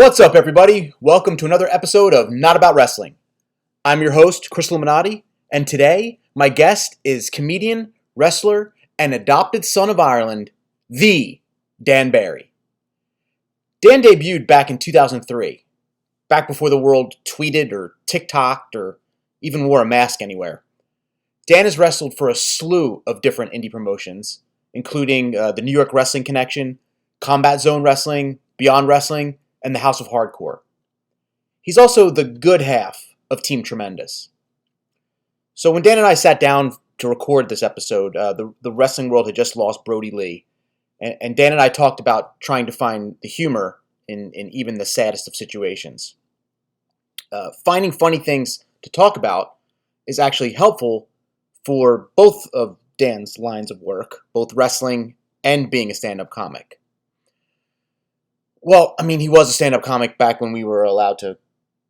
What's up, everybody? Welcome to another episode of Not About Wrestling. I'm your host, Chris Illuminati, and today my guest is comedian, wrestler, and adopted son of Ireland, the Dan Barry. Dan debuted back in 2003, back before the world tweeted or TikToked or even wore a mask anywhere. Dan has wrestled for a slew of different indie promotions, including the New York Wrestling Connection, Combat Zone Wrestling, Beyond Wrestling, and the House of Hardcore. He's also the good half of Team Tremendous. So when Dan and I sat down to record this episode, the wrestling world had just lost Brodie Lee, and Dan and I talked about trying to find the humor in even the saddest of situations. Finding funny things to talk about is actually helpful for both of Dan's lines of work, both wrestling and being a stand-up comic. Well, I mean, he was a stand-up comic back when we were allowed to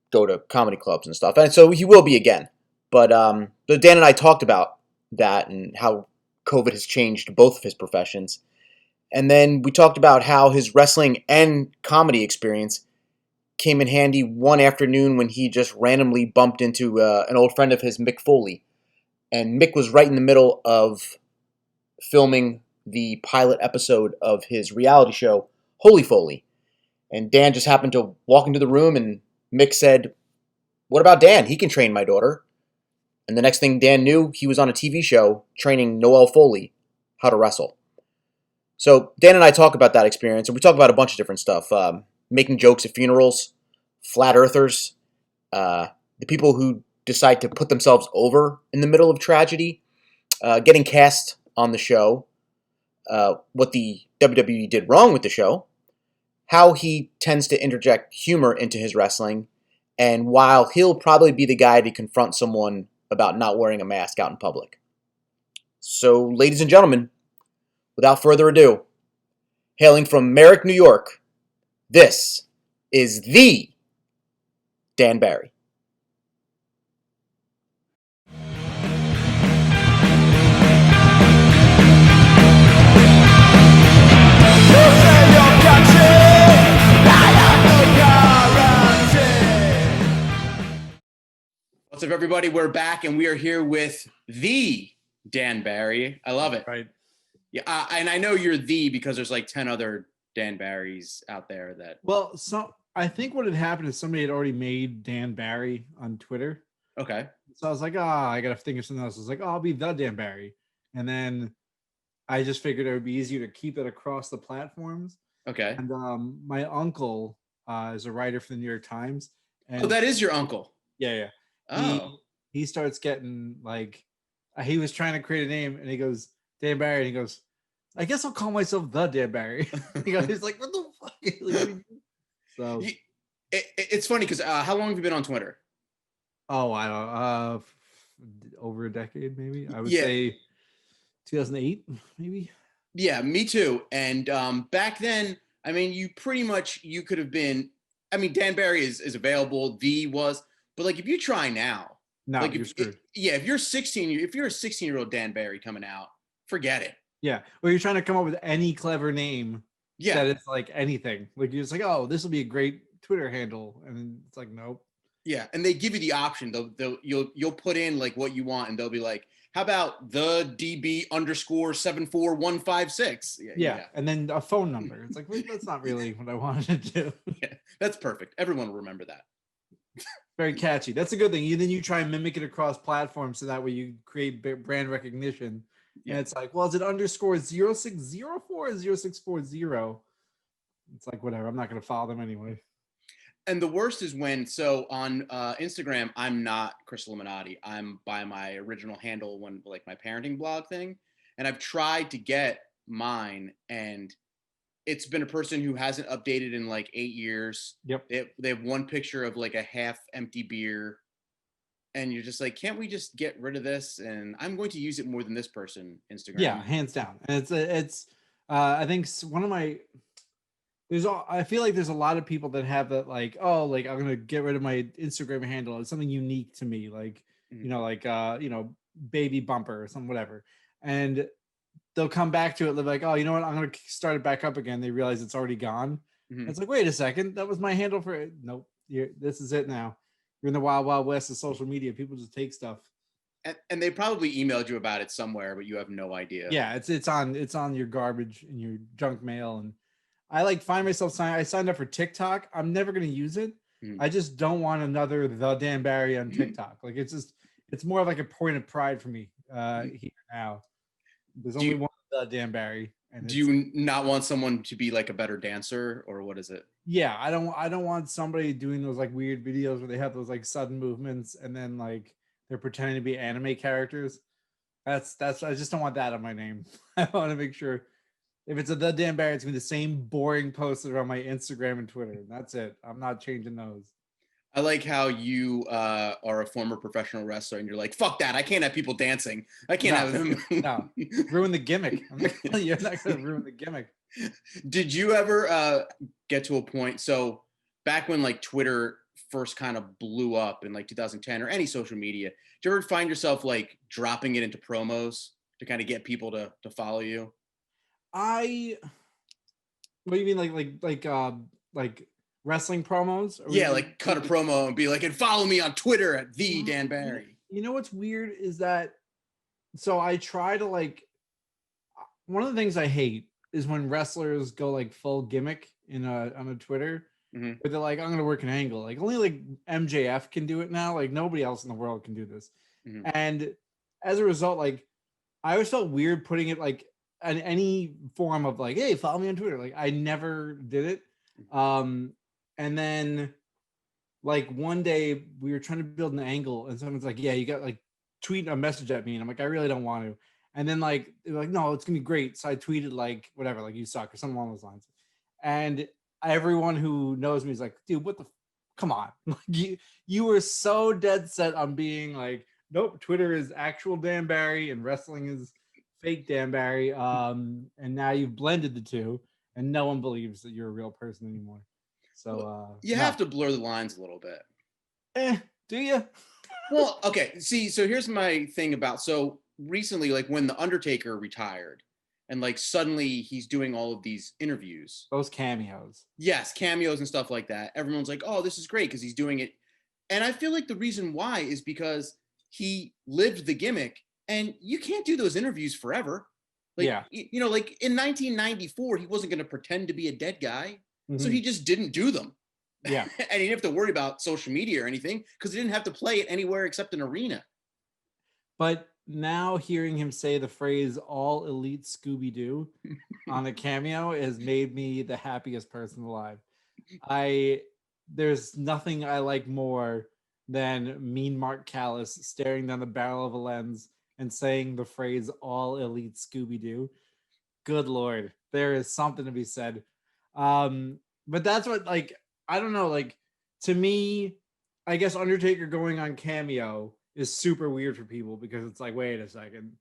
go to comedy clubs and stuff, and so he will be again. But Dan and I talked about that and how COVID has changed both of his professions. And then we talked about how his wrestling and comedy experience came in handy one afternoon when he just randomly bumped into an old friend of his, Mick Foley. And Mick was right in the middle of filming the pilot episode of his reality show, Holy Foley. And Dan just happened to walk into the room, and Mick said, "What about Dan? He can train my daughter." And the next thing Dan knew, he was on a TV show training Noelle Foley how to wrestle. So Dan and I talk about that experience, and we talk about a bunch of different stuff. Making jokes at funerals, flat earthers, the people who decide to put themselves over in the middle of tragedy, getting cast on the show, what the WWE did wrong with the show, how he tends to interject humor into his wrestling, and while he'll probably be the guy to confront someone about not wearing a mask out in public. So, ladies and gentlemen, without further ado, hailing from Merrick, New York, this is the Dan Barry. What's up, everybody? We're back, and we are here with the Dan Barry. I love it. Right. Yeah, and I know you're the because there's like 10 other Dan Barrys out there that. Well, so I think what had happened is somebody had already made Dan Barry on Twitter. Okay. So I was like, I got to think of something else. I was like, I'll be the Dan Barry. And then I just figured it would be easier to keep it across the platforms. Okay. And my uncle is a writer for the New York Times. And that is your uncle. Yeah. Oh. He starts getting like, he was trying to create a name, and he goes, Dan Barry, and he goes, I guess I'll call myself the Dan Barry. He's like, what the fuck? So it's funny because how long have you been on Twitter? Oh, I don't know, over a decade, maybe. I would say 2008, maybe. Yeah, me too. And back then, I mean, you could have been. I mean, Dan Barry is available. But like, if you try now, like you're screwed. If you're a 16-year-old Dan Barry coming out, forget it. Yeah, or you're trying to come up with any clever name. Yeah, that it's like anything. Like you're just like, oh, this will be a great Twitter handle, and it's like, nope. Yeah, and they give you the option. You'll put in like what you want, and they'll be like, how about the DB_74156? Yeah, and then a phone number. It's like, well, that's not really what I wanted to do. Yeah, that's perfect. Everyone will remember that. Very catchy. That's a good thing. Then you try and mimic it across platforms, so that way you create brand recognition. Yeah. And it's like, well, is it _0604 or 0640? It's like, whatever. I'm not going to follow them anyway. And the worst is when, so on Instagram, I'm not Chris Illuminati. I'm by my original handle when like my parenting blog thing. And I've tried to get mine, and it's been a person who hasn't updated in like 8 years. Yep. They have one picture of like a half empty beer. And you're just like, can't we just get rid of this? And I'm going to use it more than this person, Instagram. Yeah, hands down. And it's I think one of my, I feel like there's a lot of people that have that like, oh, like I'm going to get rid of my Instagram handle. It's something unique to me. Like, baby bumper or something, whatever. And they'll come back to it. They're like, oh, you know what? I'm going to start it back up again. They realize it's already gone. Mhm. It's like, wait a second, that was my handle for it. Nope, this is it now. You're in the wild, wild west of social media. People just take stuff. And they probably emailed you about it somewhere, but you have no idea. Yeah, it's on your garbage and your junk mail. And I like find myself I signed up for TikTok. I'm never gonna use it. I just don't want another the Dan Barry on TikTok. Like it's more of like a point of pride for me here now. There's only one the Dan Barry. And do you not want someone to be like a better dancer, or what is it? Yeah, I don't want somebody doing those like weird videos where they have those like sudden movements and then like they're pretending to be anime characters. That's I just don't want that on my name. I want to make sure if it's a the Dan Barry, it's gonna be the same boring posts that are on my Instagram and Twitter. And that's it. I'm not changing those. I like how you are a former professional wrestler and you're like, fuck that. I can't have people dancing. I can't have them. No, ruin the gimmick. You're not going to ruin the gimmick. Did you ever get to a point? So back when like Twitter first kind of blew up in like 2010 or any social media, did you ever find yourself like dropping it into promos to kind of get people to follow you? What do you mean like wrestling promos? Yeah, like cut a promo and be like, and follow me on Twitter at the Dan Barry. You know what's weird is that, so I try to like, one of the things I hate is when wrestlers go like full gimmick on a Twitter, where they're like, I'm gonna work an angle. Like only like MJF can do it now. Like nobody else in the world can do this. And as a result, like I always felt weird putting it like in any form of like, hey, follow me on Twitter. Like I never did it. And then like one day we were trying to build an angle and someone's like, yeah, you got like tweet a message at me. And I'm like, I really don't want to. And then like, they're like, no, it's gonna be great. So I tweeted like, whatever, like you suck or something along those lines. And everyone who knows me is like, dude, come on. Like you were so dead set on being like, nope, Twitter is actual Dan Barry and wrestling is fake Dan Barry. And now you've blended the two and no one believes that you're a real person anymore. So you have to blur the lines a little bit. Do you? Well, okay. See, so here's my thing about, so recently, like when The Undertaker retired and like suddenly he's doing all of these interviews. Those cameos. Yes, cameos and stuff like that. Everyone's like, oh, this is great because he's doing it. And I feel like the reason why is because he lived the gimmick and you can't do those interviews forever. Like, yeah. You know, like in 1994, he wasn't going to pretend to be a dead guy. So he just didn't do them. Yeah. And he didn't have to worry about social media or anything because he didn't have to play it anywhere except an arena. But now hearing him say the phrase all elite Scooby-Doo on a cameo has made me the happiest person alive. There's nothing I like more than Mean Mark Callis staring down the barrel of a lens and saying the phrase all elite Scooby-Doo. Good Lord, there is something to be said. But that's what, like, I don't know, like, to me, I guess Undertaker going on cameo is super weird for people because it's like, wait a second,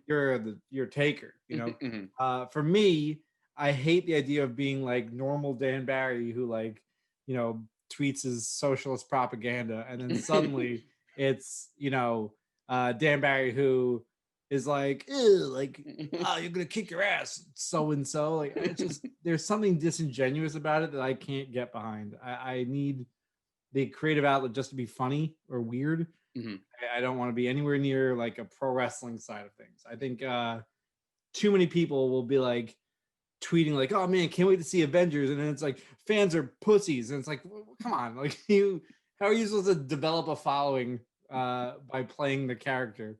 you're Taker, you know. For me, I hate the idea of being like normal Dan Barry who, like, you know, tweets his socialist propaganda, and then suddenly it's, you know, Dan Barry who is like, like, oh, you're gonna kick your ass, so and so. Like, it's just, there's something disingenuous about it that I can't get behind. I need the creative outlet just to be funny or weird. I don't want to be anywhere near like a pro wrestling side of things. I think too many people will be like tweeting like, oh man, can't wait to see Avengers, and then it's like fans are pussies, and it's like, well, come on, like, how are you supposed to develop a following by playing the character?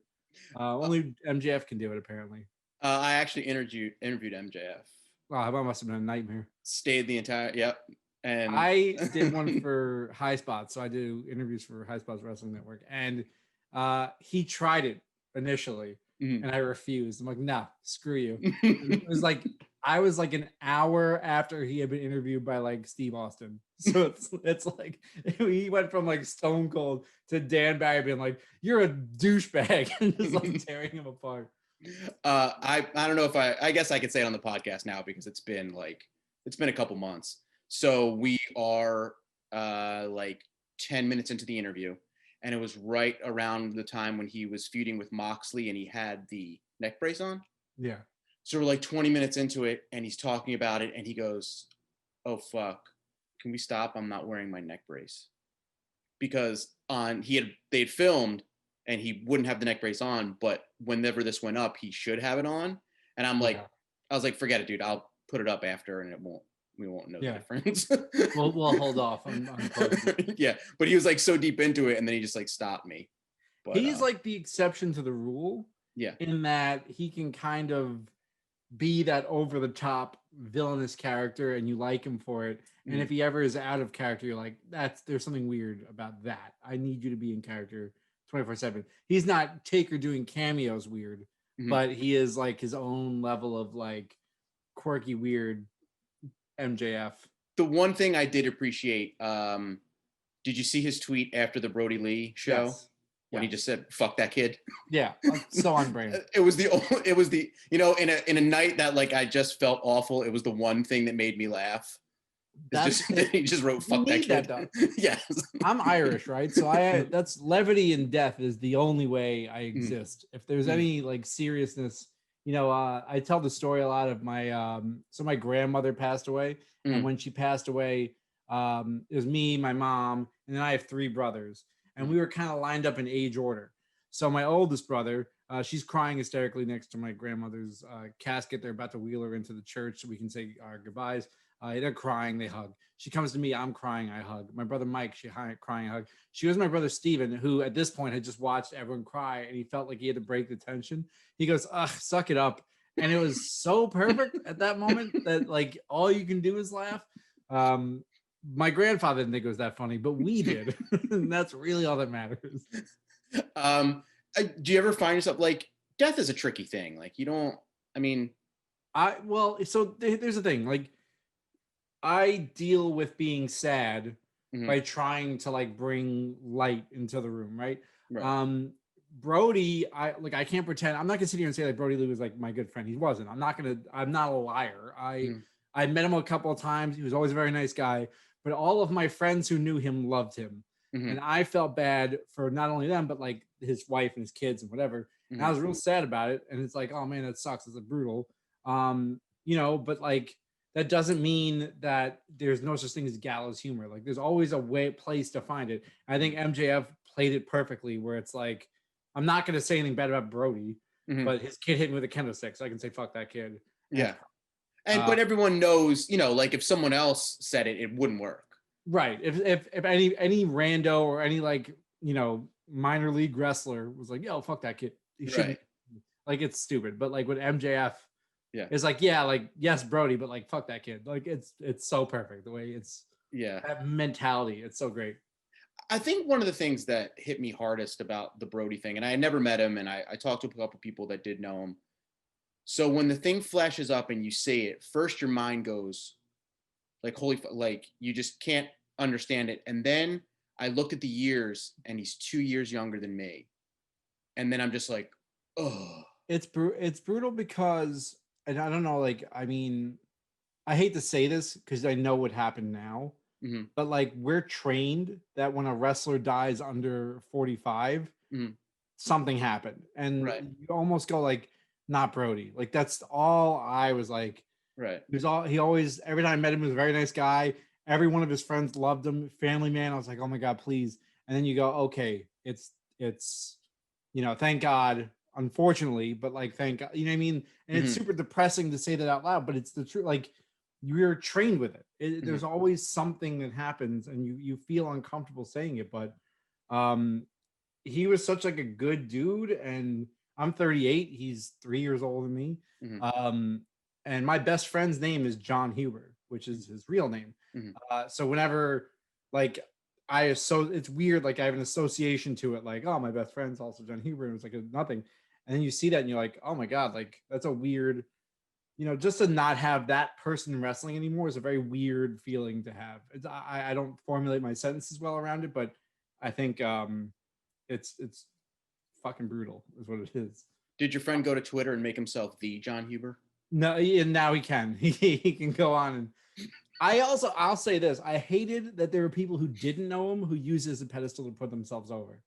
Only MJF can do it, apparently. I actually interviewed MJF. Wow, that must have been a nightmare. Stayed the entire, yep. And I did one for High Spots, so I do interviews for High Spots Wrestling Network, and he tried it initially, and I refused. I'm like, nah, screw you. It was like, I was like an hour after he had been interviewed by like Steve Austin, so it's like he went from like Stone Cold to Dan Barry being like, you're a douchebag, and just like tearing him apart. I don't know if I guess I could say it on the podcast now because it's been a couple months. So we are like 10 minutes into the interview, and it was right around the time when he was feuding with Moxley and he had the neck brace on. Yeah. So we're like 20 minutes into it and he's talking about it and he goes, oh fuck, can we stop? I'm not wearing my neck brace. Because they'd filmed and he wouldn't have the neck brace on, but whenever this went up, he should have it on. And I'm like, Yeah. I was like, forget it, dude. I'll put it up after and we won't know the Yeah. difference. We'll hold off on posting. Yeah. But he was like so deep into it and then he just like stopped me. But he's like the exception to the rule. Yeah. In that he can kind of be that over the top villainous character and you like him for it. And if he ever is out of character, you're like, there's something weird about that. I need you to be in character 24/7. He's not Taker doing cameos weird, but he is like his own level of like quirky, weird MJF. The one thing I did appreciate, did you see his tweet after the Brodie Lee show? Yes. When he just said, fuck that kid. Yeah. So on brand. It was the, you know, in a night that like I just felt awful. It was the one thing that made me laugh. He just wrote, fuck that kid. Yes. I'm Irish, right? So that's levity and death is the only way I exist. If there's any like seriousness, you know, I tell the story a lot of my, so my grandmother passed away. And when she passed away, it was me, my mom, and then I have 3 brothers. And we were kind of lined up in age order. So my oldest brother, she's crying hysterically next to my grandmother's casket. They're about to wheel her into the church so we can say our goodbyes. They're crying, they hug. She comes to me, I'm crying, I hug. My brother Mike, crying, I hug. She goes to my brother Steven, who at this point had just watched everyone cry and he felt like he had to break the tension. He goes, ugh, suck it up. And it was so perfect at that moment that like all you can do is laugh. My grandfather didn't think it was that funny, but we did. And that's really all that matters. Do you ever find yourself like death is a tricky thing? Like you don't, I mean, so there's the thing. Like I deal with being sad by trying to like bring light into the room. Right. Brodie, I can't pretend. I'm not gonna sit here and say like Brodie Lee was like my good friend. He wasn't. I'm not a liar. I met him a couple of times. He was always a very nice guy. But all of my friends who knew him loved him. And I felt bad for not only them, but like his wife and his kids and whatever. And I was real sad about it. And it's like, oh man, that sucks. It's brutal. You know, but like, that doesn't mean that there's no such thing as gallows humor. Like there's always a place to find it. I think MJF played it perfectly where it's like, I'm not going to say anything bad about Brodie, but his kid hit me with a kendo stick. So I can say, fuck that kid. Yeah. But everyone knows, you know, like if someone else said it, it wouldn't work. Right. If any rando or any like, you know, minor league wrestler was like, yo, fuck that kid. He shouldn't. Like it's stupid. But like with MJF, it's like, yeah, like yes, Brodie, but like fuck that kid. Like it's so perfect the way it's that mentality. It's so great. I think one of the things that hit me hardest about the Brodie thing, and I had never met him, and I talked to a couple of people that did know him. So when the thing flashes up and you say it, first your mind goes like, holy, like you just can't understand it. And then I looked at the years and he's 2 years younger than me. And then I'm just like, oh. It's brutal because, and I don't know, like, I mean, I hate to say this because I know what happened now, but like we're trained that when a wrestler dies under 45, something happened. And you almost go like, not Brodie. Like that's all I was like. Right. He always, every time I met him, he was a very nice guy. Every one of his friends loved him. Family man. I was like, oh my God, please. And then you go, okay, it's, you know, thank God, unfortunately, but like, thank God, you know what I mean? And it's super depressing to say that out loud, but it's the truth. Like you're trained with it. There's always something that happens and you feel uncomfortable saying it, but he was such like a good dude. And I'm 38. He's 3 years older than me. And my best friend's name is John Huber, which is his real name. So whenever like it's weird, like I have an association to it, like, oh, my best friend's also John Huber. And it was like nothing. And then you see that and you're like, oh my God, like that's a weird, you know, just to not have that person in wrestling anymore is a very weird feeling to have. I don't formulate my sentences well around it, but I think it's fucking brutal is what it is. Did your friend go to Twitter and make himself the John Huber? No, and now he can. He can go on. And I'll say this. I hated that there were people who didn't know him who used it as a pedestal to put themselves over.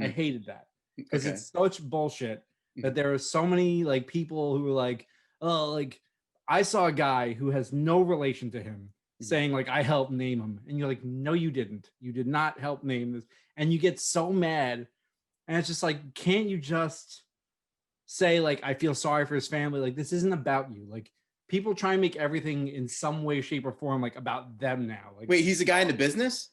I hated that because it's such bullshit that there are so many like people who were like, oh, like I saw a guy who has no relation to him saying like, I helped name him. And you're like, no, you didn't. You did not help name this. And you get so mad. And it's just like, can't you just say like, I feel sorry for his family? Like, this isn't about you. Like, people try and make everything in some way, shape, or form like about them now. Like, Wait, he's the guy in the business?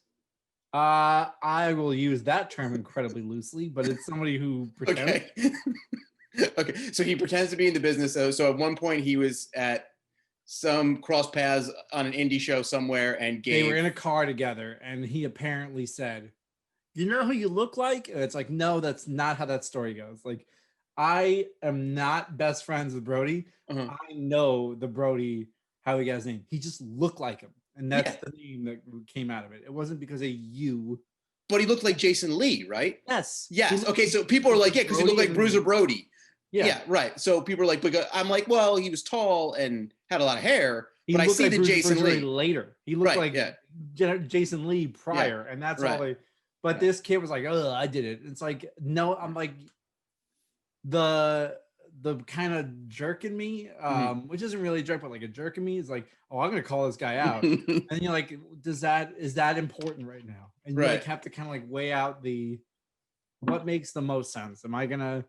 I will use that term incredibly loosely, but it's somebody who pretends. Okay. Okay, so he pretends to be in the business. So at one point he was at some cross paths on an indie show somewhere and They were in a car together, and he apparently said, you know who you look like? And it's like, no, that's not how that story goes. Like, I am not best friends with Brodie. Uh-huh. I know the Brodie, how he got his name. He just looked like him. And that's Yeah. the name that came out of it. It wasn't because of you. But he looked like Jason Lee, right? Yes. Yes. Okay, so people are like, yeah, because he looked like Bruiser Brody. Yeah, right. So people are like, because I'm like, well, he was tall and had a lot of hair, but I see like the Bruce Jason Lee later. He looked Right, like yeah. Jason Lee prior, and that's all they. But this kid was like, "Oh, I did it." It's like, no, I'm like the kind of jerk in me, which isn't really a jerk, but like a jerk in me is like, oh, I'm gonna call this guy out, and you're like, is that important right now? And you like have to kind of like weigh out what makes the most sense. Am I gonna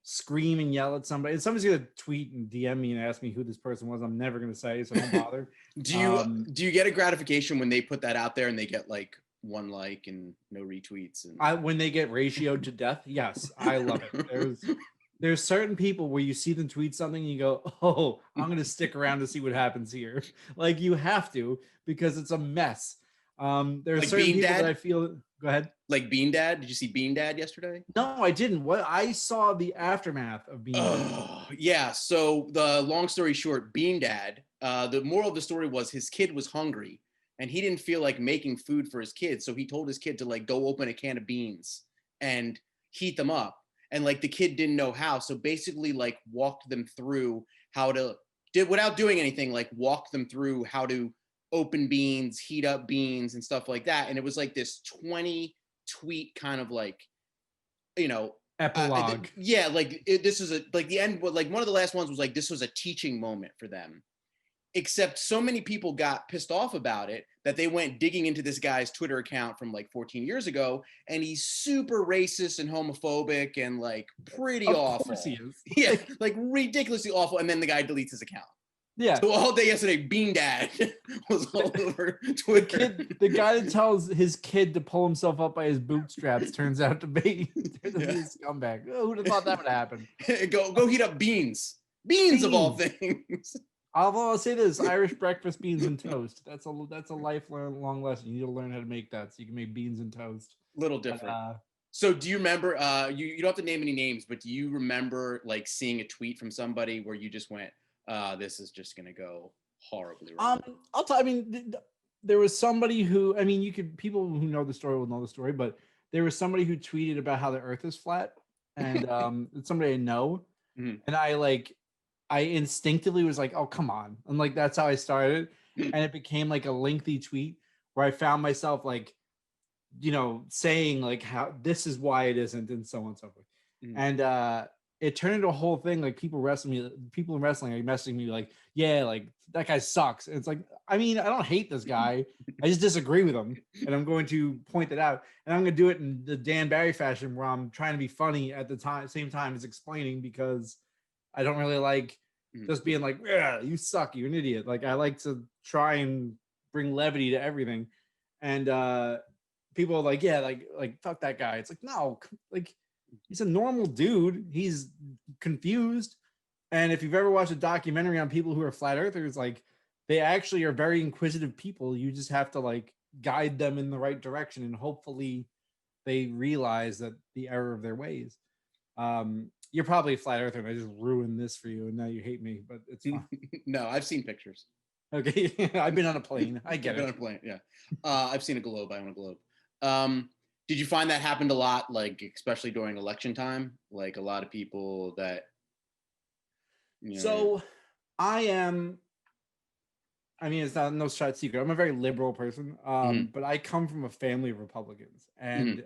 scream and yell at somebody? And somebody's gonna tweet and DM me and ask me who this person was. I'm never gonna say, so don't bother. Do you get a gratification when they put that out there and they get like 1 like and no retweets? And when they get ratioed to death, yes, I love it. There's certain people where you see them tweet something and you go, oh, I'm gonna stick around to see what happens here. Like, you have to, because it's a mess. There are like certain Bean people Dad? that I feel. Go ahead. Like Bean Dad? Did you see Bean Dad yesterday? No, I didn't. What I saw the aftermath of Bean Dad. Yeah. So the long story short, Bean Dad. The moral of the story was his kid was hungry and he didn't feel like making food for his kid, so he told his kid to like go open a can of beans and heat them up. And like the kid didn't know how, so basically like walked them through how to without doing anything, like walked them through how to open beans, heat up beans and stuff like that. And it was like this 20 tweet kind of like, epilogue. This is like the end. Like one of the last ones was like, this was a teaching moment for them. Except so many people got pissed off about it that they went digging into this guy's Twitter account from like 14 years ago, and he's super racist and homophobic and like pretty awful. Of course he is. Yeah, like ridiculously awful. And then the guy deletes his account. Yeah. So all day yesterday, Bean Dad was all over Twitter. The guy that tells his kid to pull himself up by his bootstraps turns out to be a scumbag. Oh, who'd have thought that would happen? Go heat up beans. Beans of all things. Although I'll say this: Irish breakfast, beans and toast. That's a lifelong lesson. You need to learn how to make that so you can make beans and toast. Little different. So do you remember? You don't have to name any names, but do you remember like seeing a tweet from somebody where you just went, "This is just gonna go horribly wrong"? There was somebody who, people who know the story will know the story, but there was somebody who tweeted about how the Earth is flat, and it's somebody I know, and I instinctively was like, oh, come on. And like, that's how I started. And it became like a lengthy tweet where I found myself like, saying like how this is why it isn't, and so on and so forth. And it turned into a whole thing. Like people in wrestling are messaging me like, yeah, like that guy sucks. And it's like, I don't hate this guy. I just disagree with him. And I'm going to point it out. And I'm going to do it in the Dan Barry fashion where I'm trying to be funny at the same time as explaining, because I don't really like just being like, yeah, you suck, you're an idiot. Like, I like to try and bring levity to everything. And people are like, yeah, like fuck that guy. It's like, no, like he's a normal dude. He's confused. And if you've ever watched a documentary on people who are flat earthers, like they actually are very inquisitive people. You just have to like guide them in the right direction, and hopefully they realize that the error of their ways. You're probably a flat earther, and I just ruined this for you, and now you hate me, but it's fine. No, I've seen pictures. Okay, I've been on a plane. I get it. Been on a plane, yeah. I've seen a globe. I own a globe. Did you find that happened a lot, like especially during election time? Like a lot of people that. So, I am. It's not no shot secret. I'm a very liberal person, but I come from a family of Republicans, and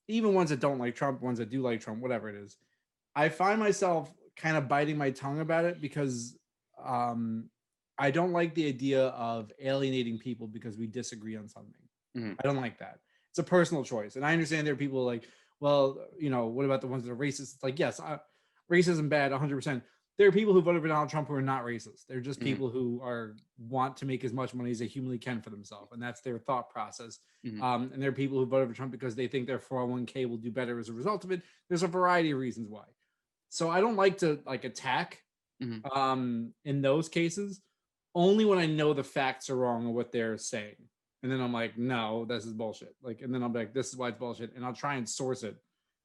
even ones that don't like Trump, ones that do like Trump, whatever it is, I find myself kind of biting my tongue about it because I don't like the idea of alienating people because we disagree on something. Mhm. I don't like that. It's a personal choice. And I understand there are people like, well, what about the ones that are racist? It's like, yes, racism bad, 100%. There are people who voted for Donald Trump who are not racist. They're just people who want to make as much money as they humanly can for themselves. And that's their thought process. And there are people who voted for Trump because they think their 401k will do better as a result of it. There's a variety of reasons why. So I don't like to attack in those cases, only when I know the facts are wrong or what they're saying. And then I'm like, no, this is bullshit. And then I'll be like, this is why it's bullshit. And I'll try and source it.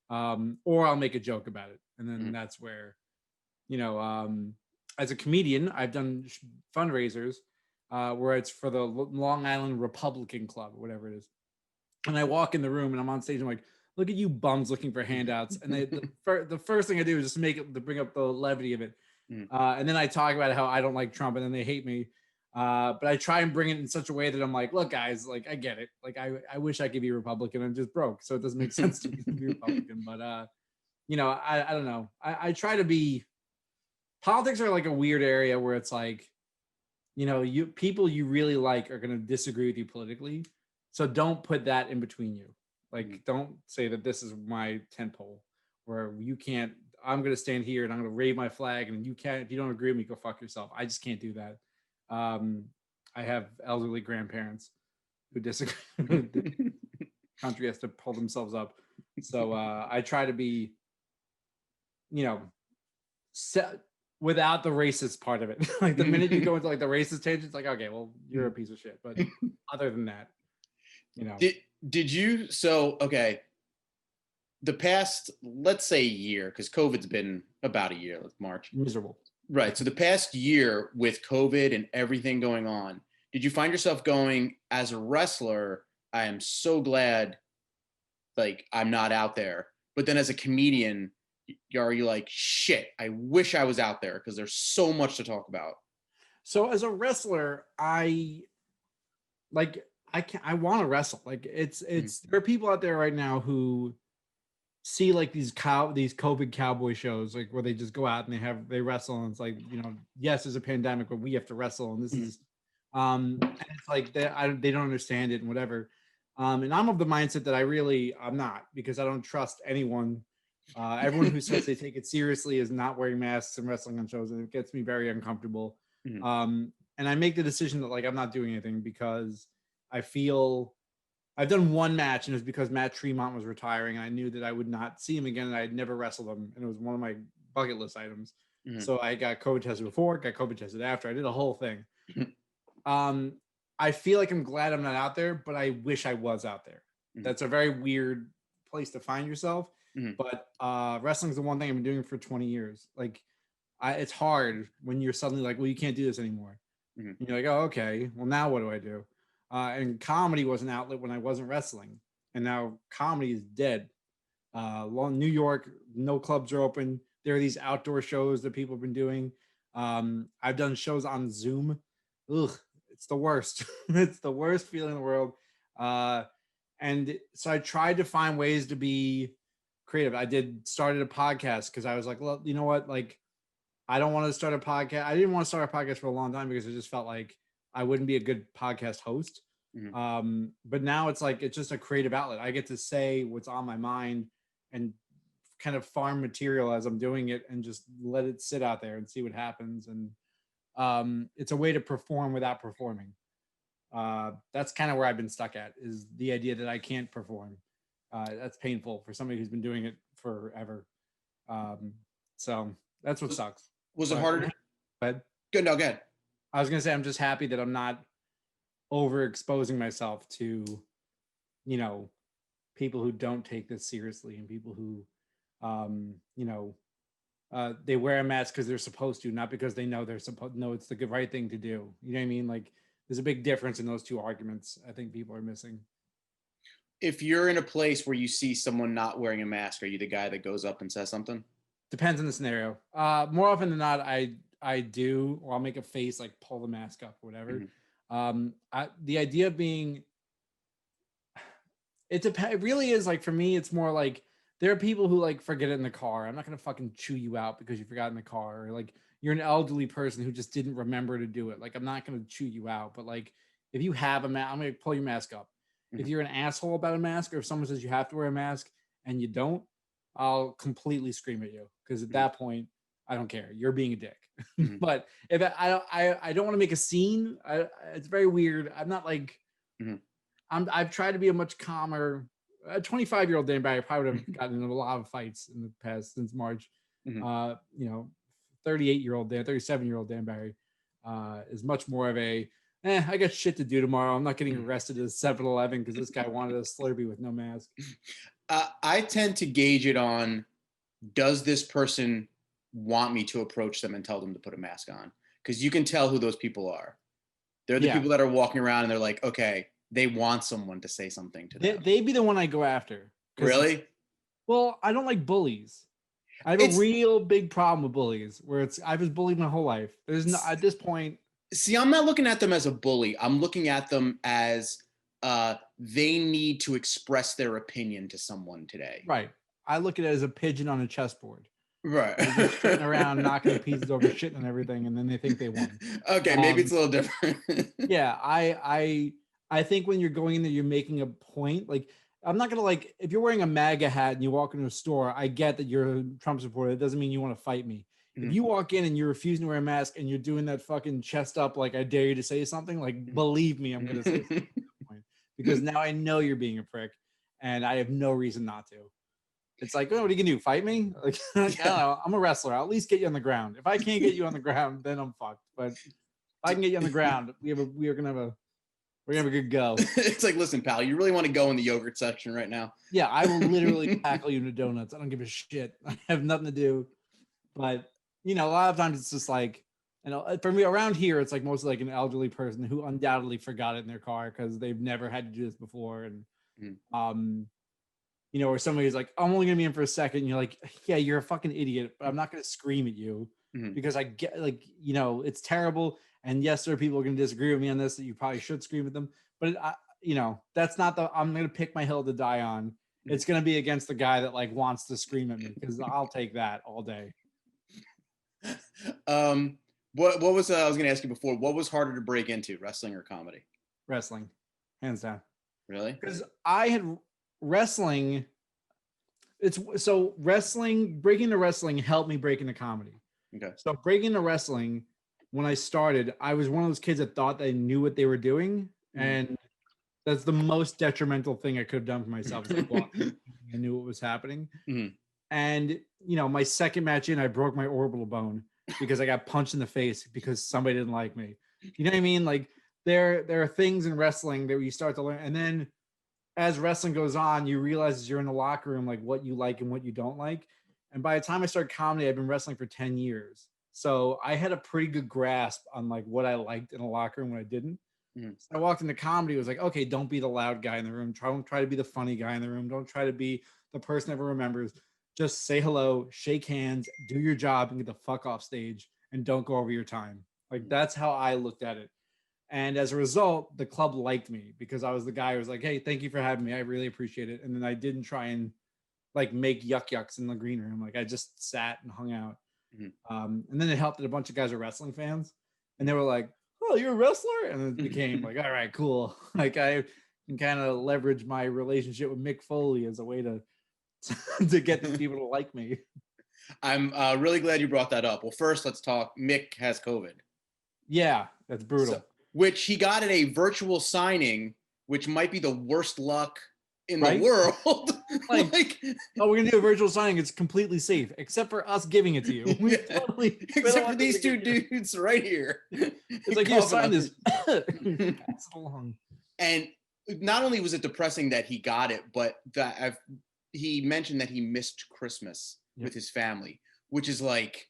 Or I'll make a joke about it. And then that's where, as a comedian, I've done fundraisers where it's for the Long Island Republican Club or whatever it is. And I walk in the room and I'm on stage and I'm like, look at you bums looking for handouts. And the first thing I do is just to bring up the levity of it. And then I talk about how I don't like Trump and then they hate me. But I try and bring it in such a way that I'm like, look, guys, I get it. I wish I could be Republican. I'm just broke. So it doesn't make sense to be Republican. But, I don't know. I try to be, politics are a weird area where it's people you really like are going to disagree with you politically. So don't put that in between you. Don't say that this is my tent pole where you can't, I'm going to stand here and I'm going to wave my flag and you can't, if you don't agree with me, go fuck yourself. I just can't do that. I have elderly grandparents who disagree. The country has to pull themselves up. So I try to be, without the racist part of it. The minute you go into the racist tangent, it's okay, well, you're a piece of shit. But other than that, Did you, the past, let's say year, because COVID's been about a year, March. Miserable. Right. So the past year with COVID and everything going on, did you find yourself going, as a wrestler, I am so glad I'm not out there. But then as a comedian, are you like, shit, I wish I was out there because there's so much to talk about? So as a wrestler, I want to wrestle. There are people out there right now who see these COVID cowboy shows where they just go out and they wrestle and it's yes, there's a pandemic but we have to wrestle and this is and it's they don't understand it and whatever, and I'm of the mindset that I'm not, because I don't trust anyone. Everyone who says they take it seriously is not wearing masks and wrestling on shows, and it gets me very uncomfortable. And I make the decision that I'm not doing anything because I feel I've done one match, and it was because Matt Tremont was retiring, and I knew that I would not see him again, and I had never wrestled him, and it was one of my bucket list items. So I got COVID tested before, got COVID tested after. I did a whole thing. I feel I'm glad I'm not out there, but I wish I was out there. That's a very weird place to find yourself. But wrestling is the one thing I've been doing for 20 years. It's hard when you're suddenly well, you can't do this anymore. And you're like, oh, okay, well, now what do I do? And comedy was an outlet when I wasn't wrestling, and now comedy is dead. New York, no clubs are open. There are these outdoor shows that people have been doing. I've done shows on Zoom. Ugh, it's the worst. It's the worst feeling in the world. And so I tried to find ways to be creative. Started a podcast because I was like, well, you know what? I don't want to start a podcast. I didn't want to start a podcast for a long time because I just felt like I wouldn't be a good podcast host. But now it's it's just a creative outlet. I get to say what's on my mind and kind of farm material as I'm doing it and just let it sit out there and see what happens. And it's a way to perform without performing. That's kind of where I've been stuck at, is the idea that I can't perform. That's painful for somebody who's been doing it forever. So that's what sucks. Was it harder? But Good. No, good. I was going to say, I'm just happy that I'm not overexposing myself to, people who don't take this seriously and people who, they wear a mask because they're supposed to, not because they know they're supposed. No, it's the good right thing to do. You know what I mean? There's a big difference in those two arguments. I think people are missing. If you're in a place where you see someone not wearing a mask, are you the guy that goes up and says something? Depends on the scenario. More often than not, I do, or I'll make a face, pull the mask up or whatever. The idea being, it really is for me, it's more there are people who forget it in the car. I'm not going to fucking chew you out because you forgot in the car, or you're an elderly person who just didn't remember to do it. Like, I'm not going to chew you out, but like, if you have a mask, I'm going to pull your mask up. If you're an asshole about a mask, or if someone says you have to wear a mask and you don't, I'll completely scream at you, because at that point, I don't care. You're being a dick. But if I don't want to make a scene. It's very weird. I'm not like I've tried to be a much calmer. A 25-year-old Dan Barry probably would have gotten in a lot of fights in the past since March. 38-year-old Dan, 37-year-old Dan Barry is much more of a I got shit to do tomorrow. I'm not getting arrested at 7-Eleven because this guy wanted a Slurpee with no mask. I tend to gauge it on, does this person want me to approach them and tell them to put a mask on? Because you can tell who those people are. They're the people that are walking around and they're like, okay, they want someone to say something to them. They'd be the one I go after. Really? Well, I don't like bullies. I have a real big problem with bullies, where I was bullied my whole life. There's no, at this point. See, I'm not looking at them as a bully. I'm looking at them as they need to express their opinion to someone today. Right. I look at it as a pigeon on a chessboard. Right. They're just sitting around knocking the pieces over, shitting and everything, and then they think they won. Okay, maybe it's a little different. Yeah, I think when you're going in there, you're making a point. Like, I'm not gonna, like, if you're wearing a MAGA hat and you walk into a store, I get that you're a Trump supporter. It doesn't mean you want to fight me. If you walk in and you're refusing to wear a mask and you're doing that fucking chest up, like, I dare you to say something, like, believe me, I'm gonna say something at that point, because now I know you're being a prick, and I have no reason not to. It's like, oh, what are you gonna do? Fight me? Like, I don't know. I'm a wrestler. I'll at least get you on the ground. If I can't get you on the ground, then I'm fucked. But if I can get you on the ground, we're gonna have a good go. It's like, listen, pal, you really want to go in the yogurt section right now? Yeah, I will literally tackle you into donuts. I don't give a shit. I have nothing to do. But, a lot of times it's just like, for me around here, it's like mostly like an elderly person who undoubtedly forgot it in their car because they've never had to do this before. And, or somebody's like, I'm only gonna be in for a second. And you're like, yeah, you're a fucking idiot, but I'm not gonna scream at you because I get, like, it's terrible. And yes, there are people who are gonna disagree with me on this, that you probably should scream at them. But that's not I'm gonna pick my hill to die on. It's gonna be against the guy that like wants to scream at me, because I'll take that all day. What was I was gonna ask you before? What was harder to break into, wrestling or comedy? Wrestling, hands down. Really? Because I had wrestling. Breaking into wrestling helped me break into comedy. Okay. So breaking into wrestling, when I started, I was one of those kids that thought they knew what they were doing, and that's the most detrimental thing I could have done for myself. I knew what was happening, and my second match in, I broke my orbital bone because I got punched in the face because somebody didn't like me. You know what I mean? Like, there are things in wrestling that you start to learn, and then as wrestling goes on, you realize as you're in the locker room, like, what you like and what you don't like. And by the time I started comedy, I've been wrestling for 10 years. So I had a pretty good grasp on like what I liked in a locker room, when I didn't. So I walked into comedy. It was like, okay, don't be the loud guy in the room. Don't try to be the funny guy in the room. Don't try to be the person everyone remembers. Just say hello, shake hands, do your job, and get the fuck off stage, and don't go over your time. Like, that's how I looked at it. And as a result, the club liked me because I was the guy who was like, hey, thank you for having me. I really appreciate it. And then I didn't try and like make yucks in the green room. Like, I just sat and hung out. And then it helped that a bunch of guys are wrestling fans, and they were like, oh, you're a wrestler? And it became like, all right, cool. Like, I can kind of leverage my relationship with Mick Foley as a way to get the people to like me. I'm really glad you brought that up. Well, first, let's talk. Mick has COVID. Yeah, that's brutal. Which he got at a virtual signing, which might be the worst luck in the world. like, oh, we're gonna do a virtual signing. It's completely safe, except for us giving it to you. Except for these two dudes right here. It's like, you sign this. Pass it along. And not only was it depressing that he got it, but that he mentioned that he missed Christmas with his family, which is like,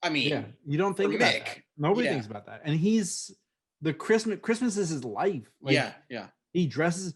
I mean, you don't think about that. Nobody thinks about that. And Christmas is his life. Like, he dresses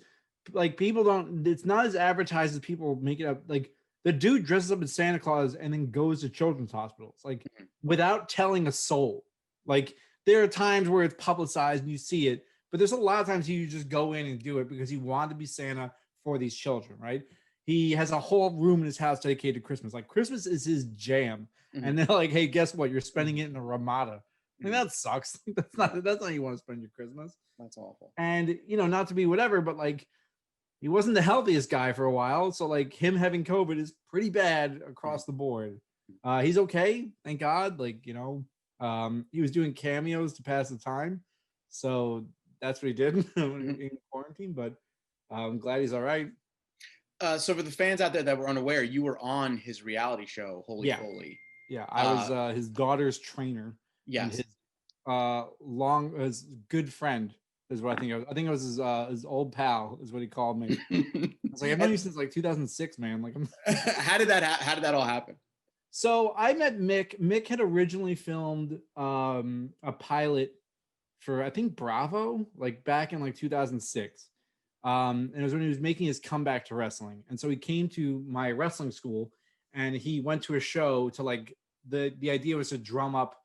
like, people don't, it's not as advertised as people make it up. Like, the dude dresses up as Santa Claus and then goes to children's hospitals, like, without telling a soul. Like, there are times where it's publicized and you see it, but there's a lot of times you just go in and do it because he wanted to be Santa for these children, right? He has a whole room in his house dedicated to Christmas. Like, Christmas is his jam. and they're like, "Hey, guess what? You're spending it in a Ramada." Like, that sucks. That's not how you want to spend your Christmas. That's awful. And not to be whatever, but like, he wasn't the healthiest guy for a while. So like, him having COVID is pretty bad across the board. He's okay, thank God. Like, he was doing cameos to pass the time. So that's what he did in quarantine, but I'm glad he's all right. So for the fans out there that were unaware, you were on his reality show, Holy Yeah. Foley. Yeah, I was his daughter's trainer. Yes. And his good friend is what I think it was. I think it was his old pal is what he called me. I was like, I've known you since like 2006, man. Like, how did that all happen? So I met Mick. Mick had originally filmed a pilot for, I think, Bravo, like back in like 2006. And it was when he was making his comeback to wrestling. And so he came to my wrestling school and he went to a show to like, the idea was to drum up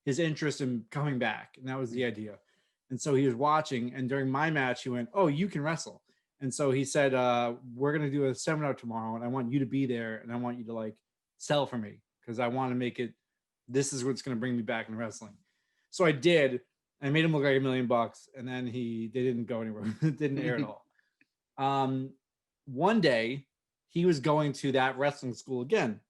his interest in coming back. And that was the idea. And so he was watching, and during my match, he went, "Oh, you can wrestle." And so he said, "We're going to do a seminar tomorrow and I want you to be there. And I want you to like sell for me, because I want to make it, this is what's going to bring me back in wrestling." So I did. I made him look like $1 million, and then they didn't go anywhere. It didn't air at all. One day he was going to that wrestling school again,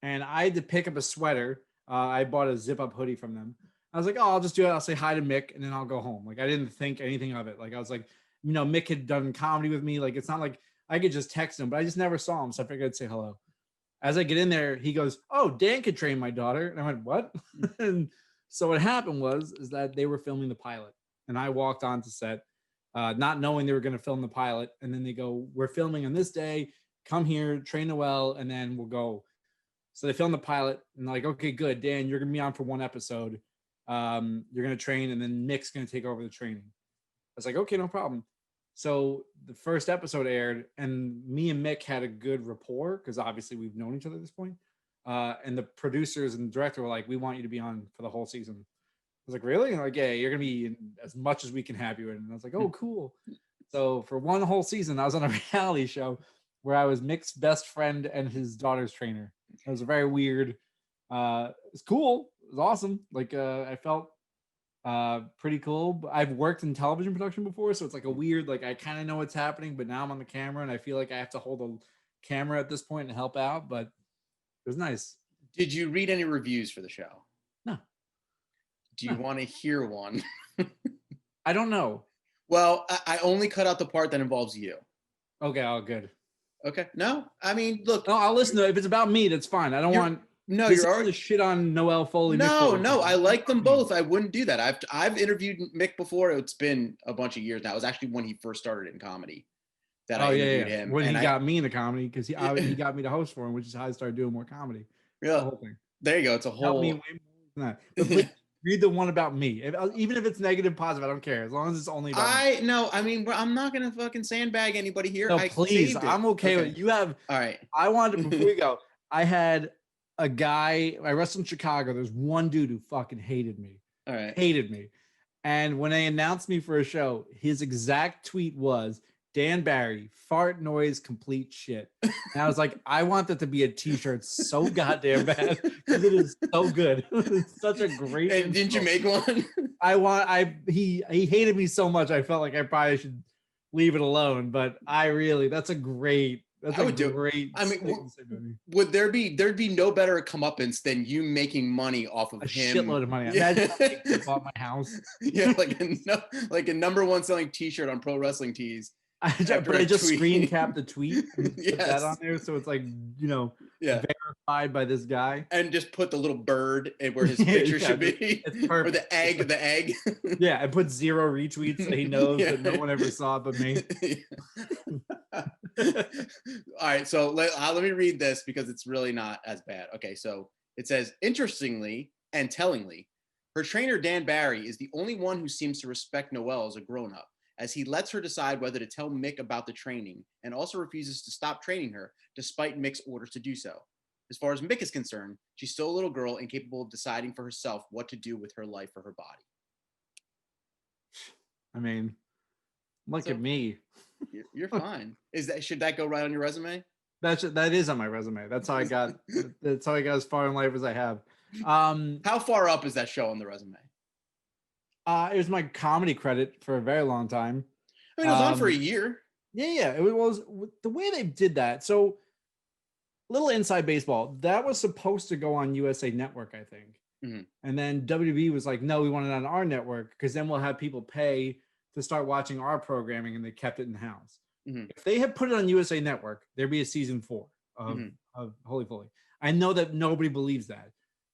and I had to pick up a sweater. I bought a zip up hoodie from them. I was like, "Oh, I'll just do it. I'll say hi to Mick and then I'll go home." Like, I didn't think anything of it. Like, I was like, Mick had done comedy with me. Like, it's not like I could just text him, but I just never saw him. So I figured I'd say hello. As I get in there, he goes, "Oh, Dan could train my daughter." And I went, "What?" And so what happened is that they were filming the pilot, and I walked onto set, not knowing they were going to film the pilot. And then they go, "We're filming on this day. Come here, train Noel, and then we'll go." So they filmed the pilot, and they're like, "Okay, good, Dan, you're going to be on for one episode. You're going to train, and then Mick's going to take over the training." I was like, "Okay, no problem." So the first episode aired, and me and Mick had a good rapport because obviously we've known each other at this point. And the producers and the director were like, "We want you to be on for the whole season." I was like, "Really?" And they're like, "Yeah, you're gonna be in as much as we can have you in." And I was like, "Oh, cool." So for one whole season, I was on a reality show where I was Mick's best friend and his daughter's trainer. It was a very weird. It's cool. It was awesome. Like, I felt pretty cool. I've worked in television production before, so it's like a weird, like, I kind of know what's happening, but now I'm on the camera and I feel like I have to hold a camera at this point and help out, but it was nice. Did you read any reviews for the show? No. Do you want to hear one? I don't know. Well, I only cut out the part that involves you. Okay, all good. Okay. No, I mean, look. No, I'll listen to it. If it's about me, that's fine. I don't want. No, you're already shit on Noel Foley. No, I like them both. I wouldn't do that. I've interviewed Mick before. It's been a bunch of years now. It was actually when he first started in comedy that I interviewed him. When he got me into comedy, because he got me to host for him, which is how I started doing more comedy. Yeah, the whole thing. There you go. It's a whole. Help me way more than that. But please, read the one about me. Even if it's negative, positive, I don't care. As long as it's only about me. No, I mean, I'm not gonna fucking sandbag anybody here. No, please. I'm okay with it. You have. All right. I wanted, before we go, I had a guy, I wrestled in Chicago. There's one dude who fucking hated me. All right. Hated me. And when they announced me for a show, his exact tweet was, "Dan Barry, fart noise, complete shit." And I was like, I want that to be a t-shirt so goddamn bad, because it is so good. It's such a great. And didn't you make one? He hated me so much, I felt like I probably should leave it alone. But that's a great. That's a great. I mean, there'd be no better comeuppance than you making money off of a him? Shitload of money. Imagine I bought my house. Yeah, like a number one selling T-shirt on Pro Wrestling Tees. I just screen capped the tweet and put that on there, so it's like, verified by this guy, and just put the little bird where his picture should be. It's perfect. Or the egg. Yeah, I put 0 retweets so he knows that no one ever saw it but me. All right, so let me read this because it's really not as bad. Okay, so it says, interestingly and tellingly, her trainer Dan Barry is the only one who seems to respect Noelle as a grown-up, as he lets her decide whether to tell Mick about the training and also refuses to stop training her despite Mick's orders to do so. As far as Mick is concerned, she's still a little girl and capable of deciding for herself what to do with her life or her body. I mean, look at me. You're fine. Should that go right on your resume? That is on my resume. That's how I got. That's how I got as far in life as I have. How far up is that show on the resume? It was my comedy credit for a very long time. I mean, it was on for a year. Yeah. It was the way they did that. So, little inside baseball. That was supposed to go on USA Network, I think. Mm-hmm. And then WB was like, no, we want it on our network because then we'll have people pay to start watching our programming, and they kept it in house. Mm-hmm. If they had put it on USA Network, there'd be a season 4 of Holy Foley. I know that nobody believes that,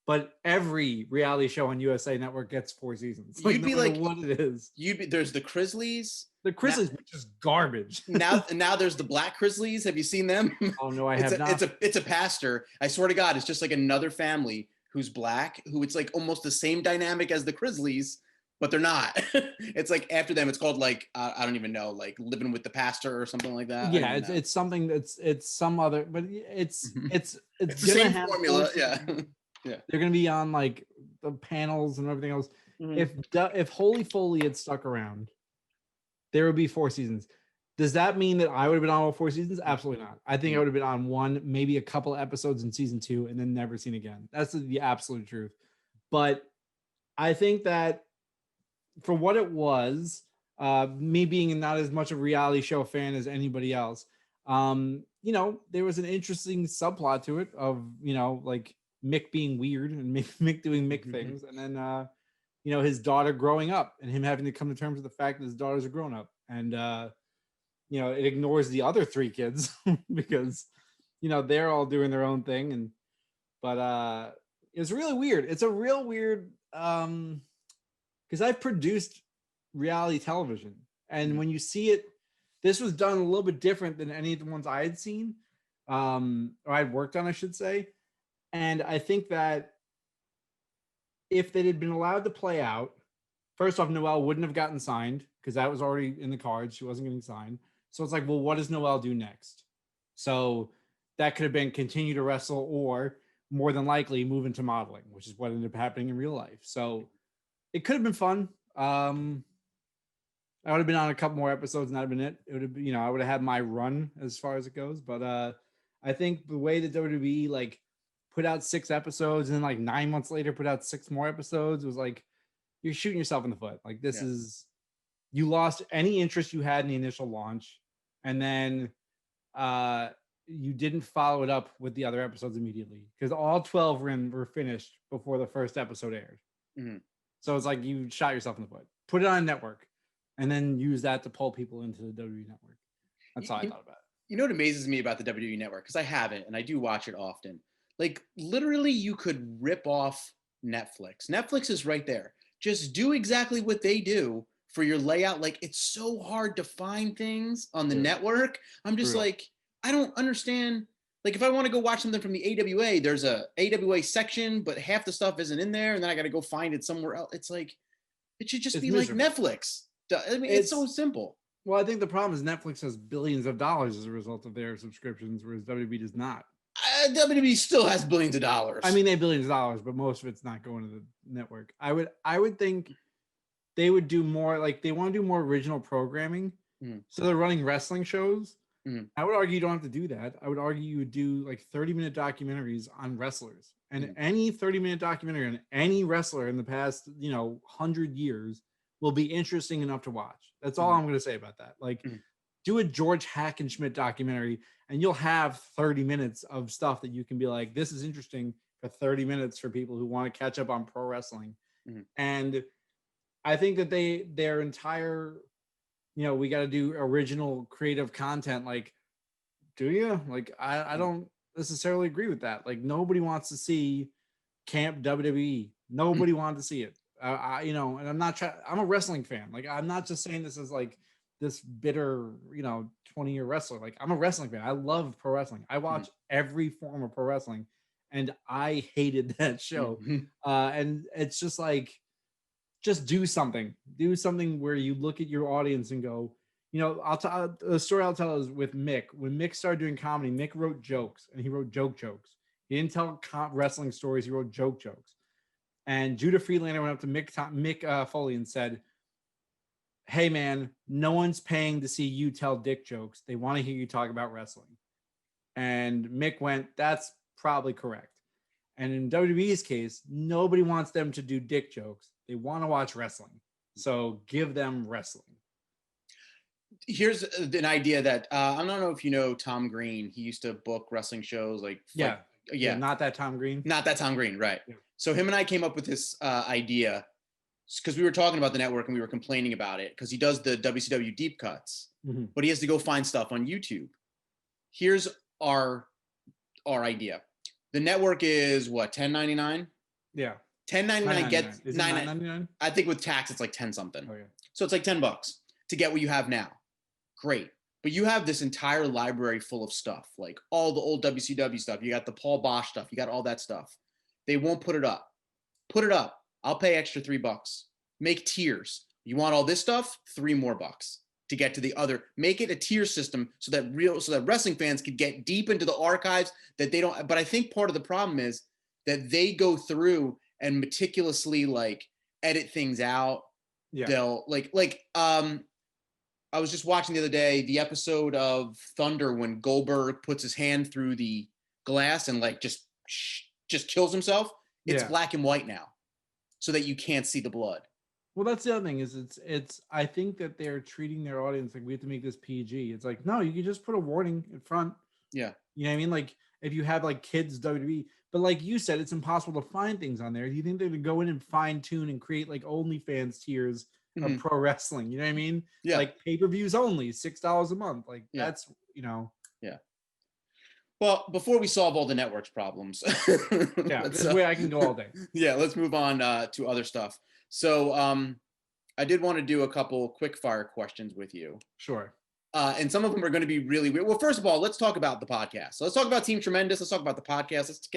but every reality show on USA Network gets 4 seasons. You'd be like, what it is. There's the Grizzlies. The Grizzlies, which is garbage. now there's the Black Grizzlies. Have you seen them? Oh no, I have not. It's a pastor. I swear to God, it's just like another family who's black, who it's like almost the same dynamic as the Grizzlies, but they're not. It's like after them, it's called like I don't even know, like Living with the Pastor or something like that. Yeah, it's something it's some other, but it's the same formula. Yeah. Yeah, they're gonna be on like the panels and everything else. If Holy Foley had stuck around, there would be 4 seasons. Does that mean that I would have been on all 4 seasons? Absolutely not. I think I would have been on 1, maybe a couple episodes in season 2, and then never seen again. That's the absolute truth. But I think that for what it was, me being not as much a reality show fan as anybody else, there was an interesting subplot to it of, like Mick being weird and Mick doing Mick things. And then, his daughter growing up and him having to come to terms with the fact that his daughters are grown up. And, it ignores the other 3 kids because, they're all doing their own thing. But it's really weird. It's a real weird, because I've produced reality television. And when you see it, this was done a little bit different than any of the ones I had seen, or I'd worked on, I should say. And I think that if they had been allowed to play out, first off, Noelle wouldn't have gotten signed because that was already in the cards. She wasn't getting signed. So it's like, well, what does Noelle do next? So that could have been continue to wrestle or more than likely move into modeling, which is what ended up happening in real life. So it could have been fun. I would have been on a couple more episodes and that'd have been it. It would have, I would have had my run as far as it goes. But I think the way that WWE like put out 6 episodes and then like 9 months later put out 6 more episodes was like, you're shooting yourself in the foot. Like this is, you lost any interest you had in the initial launch. And then you didn't follow it up with the other episodes immediately because all 12 were finished before the first episode aired. Mm-hmm. So it's like you shot yourself in the foot. Put it on a network and then use that to pull people into the WWE network. That's how I thought about it. You know what amazes me about the WWE network? Because I haven't, and I do watch it often. Like literally you could rip off Netflix. Netflix is right there. Just do exactly what they do for your layout. Like it's so hard to find things on the network. I'm just like, I don't understand. Like if I want to go watch something from the AWA, there's a AWA section, but half the stuff isn't in there. And then I got to go find it somewhere else. It's like, it should just be miserable. Like Netflix. I mean, it's so simple. Well, I think the problem is Netflix has billions of dollars as a result of their subscriptions, whereas WWE does not. WWE still has billions of dollars. I mean, they have billions of dollars, but most of it's not going to the network. I would think they would do more, like they want to do more original programming. So they're running wrestling shows. I would argue you don't have to do that. I would argue you would do like 30-minute documentaries on wrestlers. And any 30-minute documentary on any wrestler in the past, 100 years will be interesting enough to watch. That's all I'm going to say about that. Like do a George Hackenschmidt documentary and you'll have 30 minutes of stuff that you can be like, this is interesting for 30 minutes for people who want to catch up on pro wrestling. And I think that their entire, we got to do original creative content. Like, do you? Like, I don't necessarily agree with that. Like nobody wants to see Camp WWE. Nobody wanted to see it. And I'm not trying, I'm a wrestling fan. Like, I'm not just saying this as like this bitter, 20-year wrestler. Like I'm a wrestling fan. I love pro wrestling. I watch every form of pro wrestling and I hated that show. And it's just like, just do something where you look at your audience and go, the story I'll tell is with Mick. When Mick started doing comedy, Mick wrote jokes and he wrote jokes. He didn't tell wrestling stories. He wrote jokes. And Judah Friedlander went up to Mick Foley and said, hey man, no one's paying to see you tell dick jokes. They want to hear you talk about wrestling. And Mick went, that's probably correct. And in WWE's case, nobody wants them to do dick jokes. They want to watch wrestling. So give them wrestling. Here's an idea that I don't know if you know Tom Green. He used to book wrestling shows Yeah. Not that Tom Green. Not that Tom Green, right. Yeah. So him and I came up with this idea because we were talking about the network and we were complaining about it because he does the WCW deep cuts, but he has to go find stuff on YouTube. Here's our idea. The network is what, $10.99? Yeah. $10.99 gets $9.99. I think with tax it's like 10 something. Oh yeah. So it's like $10 to get what you have now. Great. But you have this entire library full of stuff, like all the old WCW stuff. You got the Paul Bosch stuff. You got all that stuff. They won't put it up. Put it up. I'll pay extra $3. Make tiers. You want all this stuff? $3 more to get to the other. Make it a tier system so that wrestling fans could get deep into the archives that they don't. But I think part of the problem is that they go through and meticulously like edit things out. Yeah. They'll I was just watching the other day the episode of Thunder when Goldberg puts his hand through the glass and like just kills himself. It's black and white now, so that you can't see the blood. Well, that's the other thing is it's. I think that they're treating their audience like we have to make this PG. It's like no, you can just put a warning in front. Yeah, you know what I mean. Like if you have like kids WWE, but like you said, it's impossible to find things on there. Do you think they're gonna go in and fine tune and create like OnlyFans tiers of pro wrestling? You know what I mean? Yeah. Like pay-per-views only, $6 a month. Like that's Yeah. Well, before we solve all the network's problems, this way I can go all day. Yeah, let's move on to other stuff. So I did want to do a couple quick fire questions with you. Sure. And some of them are going to be really weird. Well, first of all, let's talk about the podcast. So let's talk about Team Tremendous. Let's talk about the podcast. Let's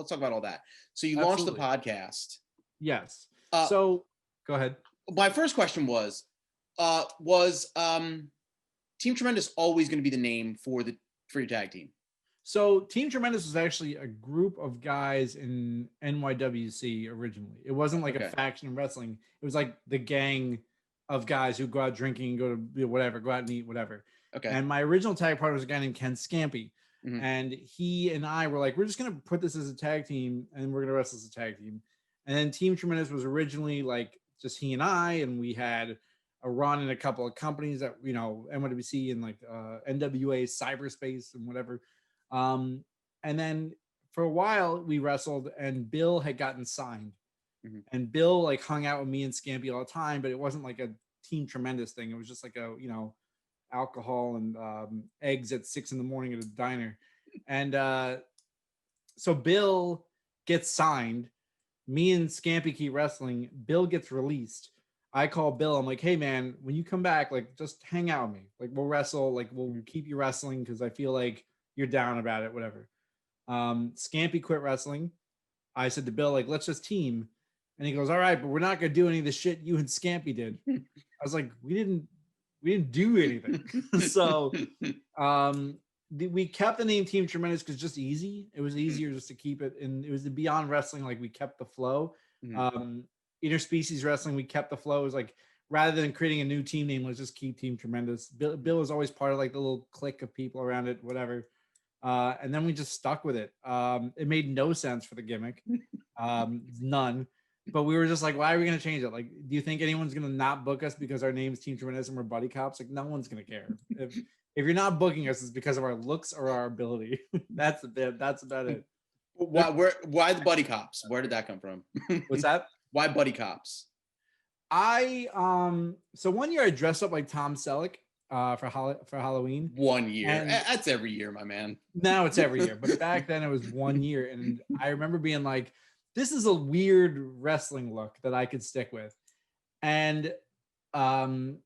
talk about all that. So you launched the podcast. Yes. So go ahead. My first question was Team Tremendous always going to be the name for your tag team? So Team Tremendous was actually a group of guys in NYWC originally. It wasn't like a faction in wrestling. It was like the gang of guys who go out drinking, go to whatever, go out and eat, whatever. Okay. And my original tag partner was a guy named Ken Scampy. And he and I were like, we're just going to put this as a tag team and we're going to wrestle as a tag team. And then Team Tremendous was originally like just he and I, and we had a run in a couple of companies that, NYWC and like NWA, cyberspace and whatever. And then for a while we wrestled and Bill had gotten signed and Bill like hung out with me and Scampy all the time, but it wasn't like a Team Tremendous thing. It was just like a, alcohol and eggs at 6 a.m. at a diner. And so Bill gets signed. Me and Scampy keep wrestling. Bill gets released. I call Bill. I'm like, hey man, when you come back, like just hang out with me. Like we'll wrestle. Like we'll keep you wrestling because I feel like you're down about it. Whatever. Scampy quit wrestling. I said to Bill, like, let's just team. And he goes, all right, but we're not gonna do any of the shit you and Scampy did. I was like, we didn't do anything. So we kept the name Team Tremendous because just easy. It was easier just to keep it, and it was the Beyond Wrestling. Like we kept the flow. Interspecies Wrestling, we kept the flow. It was like rather than creating a new team name, let's just keep Team Tremendous. Bill was always part of like the little clique of people around it, whatever. And then we just stuck with it. It made no sense for the gimmick, none. But we were just like, why are we going to change it? Like, do you think anyone's going to not book us because our name's Team Tremendous and we're buddy cops? Like, no one's going to care. If you're not booking us, it's because of our looks or our ability. That's about it. Why the buddy cops? Where did that come from? What's that? Why buddy cops? So one year I dressed up like Tom Selleck for Halloween. 1 year. That's every year, my man. Now it's every year, but back then it was 1 year, and I remember being like, this is a weird wrestling look that I could stick with. And I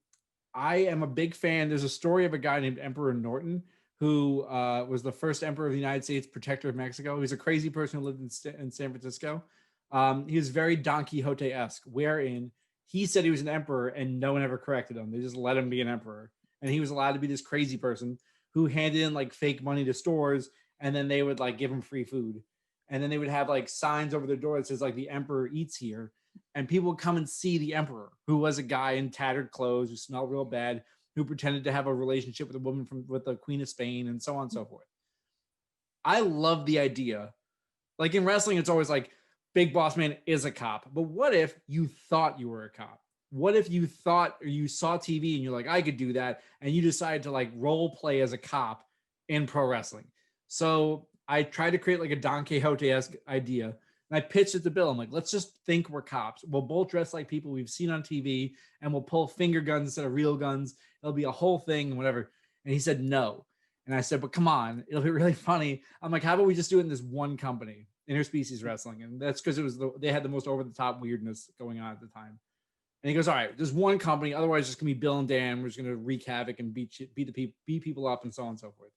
am a big fan. There's a story of a guy named Emperor Norton who was the first emperor of the United States, protector of Mexico. He was a crazy person who lived in San Francisco. He was very Don Quixote-esque, wherein he said he was an emperor and no one ever corrected him. They just let him be an emperor. And he was allowed to be this crazy person who handed in like fake money to stores, and then they would like give him free food. And then they would have like signs over their door that says like the emperor eats here. And people would come and see the emperor, who was a guy in tattered clothes, who smelled real bad, who pretended to have a relationship with a woman with the Queen of Spain, and so on and so forth. I love the idea. Like in wrestling, it's always like Big Boss Man is a cop. But what if you thought you were a cop? What if you thought or you saw TV and you're like, I could do that, and you decided to like role play as a cop in pro wrestling? So I tried to create like a Don Quixote-esque idea, and I pitched it to Bill. I'm like, let's just think we're cops. We'll both dress like people we've seen on TV, and we'll pull finger guns instead of real guns. It'll be a whole thing, whatever. And he said no. And I said, but come on, it'll be really funny. I'm like, how about we just do it in this one company, Interspecies Wrestling? And that's because they had the most over the top weirdness going on at the time. And he goes, all right, there's one company. Otherwise, it's just gonna be Bill and Dan. We're just gonna wreak havoc and beat people up and so on and so forth.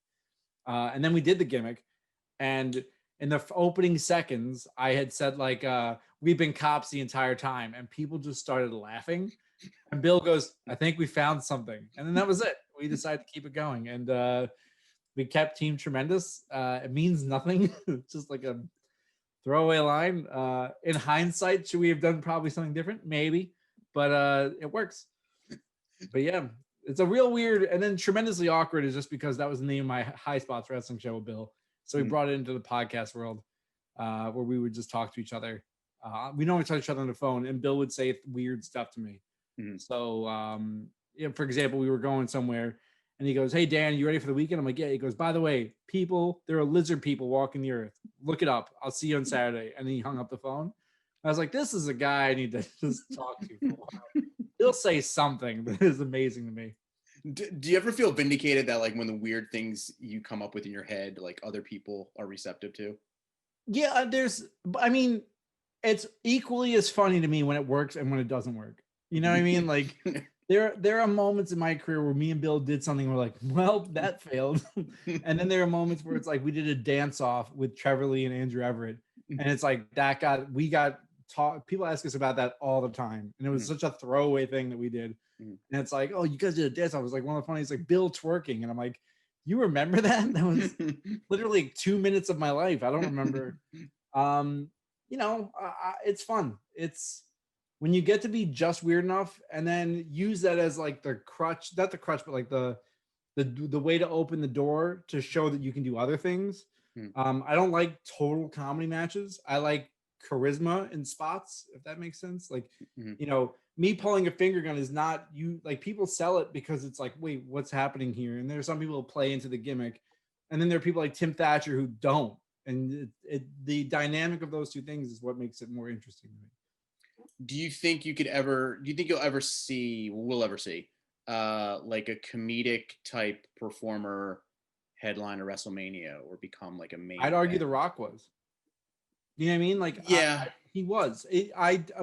And then we did the gimmick. And in the opening seconds, I had said like, we've been cops the entire time, and people just started laughing. And Bill goes, I think we found something. And then that was it. We decided to keep it going. And we kept Team Tremendous. It means nothing. It's just like a throwaway line. In hindsight, should we have done probably something different? Maybe. But it works. But yeah, it's a real weird. And then Tremendously Awkward is just because that was the name of my High Spots wrestling show with Bill. So we brought it into the podcast world where we would just talk to each other. We normally talk to each other on the phone, and Bill would say weird stuff to me. So, for example, we were going somewhere, and he goes, hey, Dan, you ready for the weekend? I'm like, yeah. He goes, by the way, there are lizard people walking the earth. Look it up. I'll see you on Saturday. And then he hung up the phone. I was like, this is a guy I need to just talk to for a while. He'll say something that is amazing to me. Do you ever feel vindicated that like when the weird things you come up with in your head, like other people are receptive to? Yeah, it's equally as funny to me when it works and when it doesn't work. You know what I mean? Like there are moments in my career where me and Bill did something and we're like, well, that failed. And then there are moments where it's like we did a dance off with Trevor Lee and Andrew Everett. And it's like we got taught. People ask us about that all the time. And it was such a throwaway thing that we did. And it's like, oh, you guys did a dance off. It was like one of the funniest, like Bill twerking. And I'm like, you remember that? That was literally 2 minutes of my life. I don't remember. It's fun. It's when you get to be just weird enough and then use that as like the crutch, not the crutch, but like the way to open the door to show that you can do other things. I don't like total comedy matches. I like charisma in spots, if that makes sense. Like, me pulling a finger gun is not like people sell it because it's like, wait, what's happening here? And there's some people who play into the gimmick. And then there are people like Tim Thatcher who don't. And the dynamic of those two things is what makes it more interesting to me. Do you think you'll ever see like a comedic type performer headline a WrestleMania or become like a main? I'd argue The Rock was. You know what I mean? Like, yeah, he was.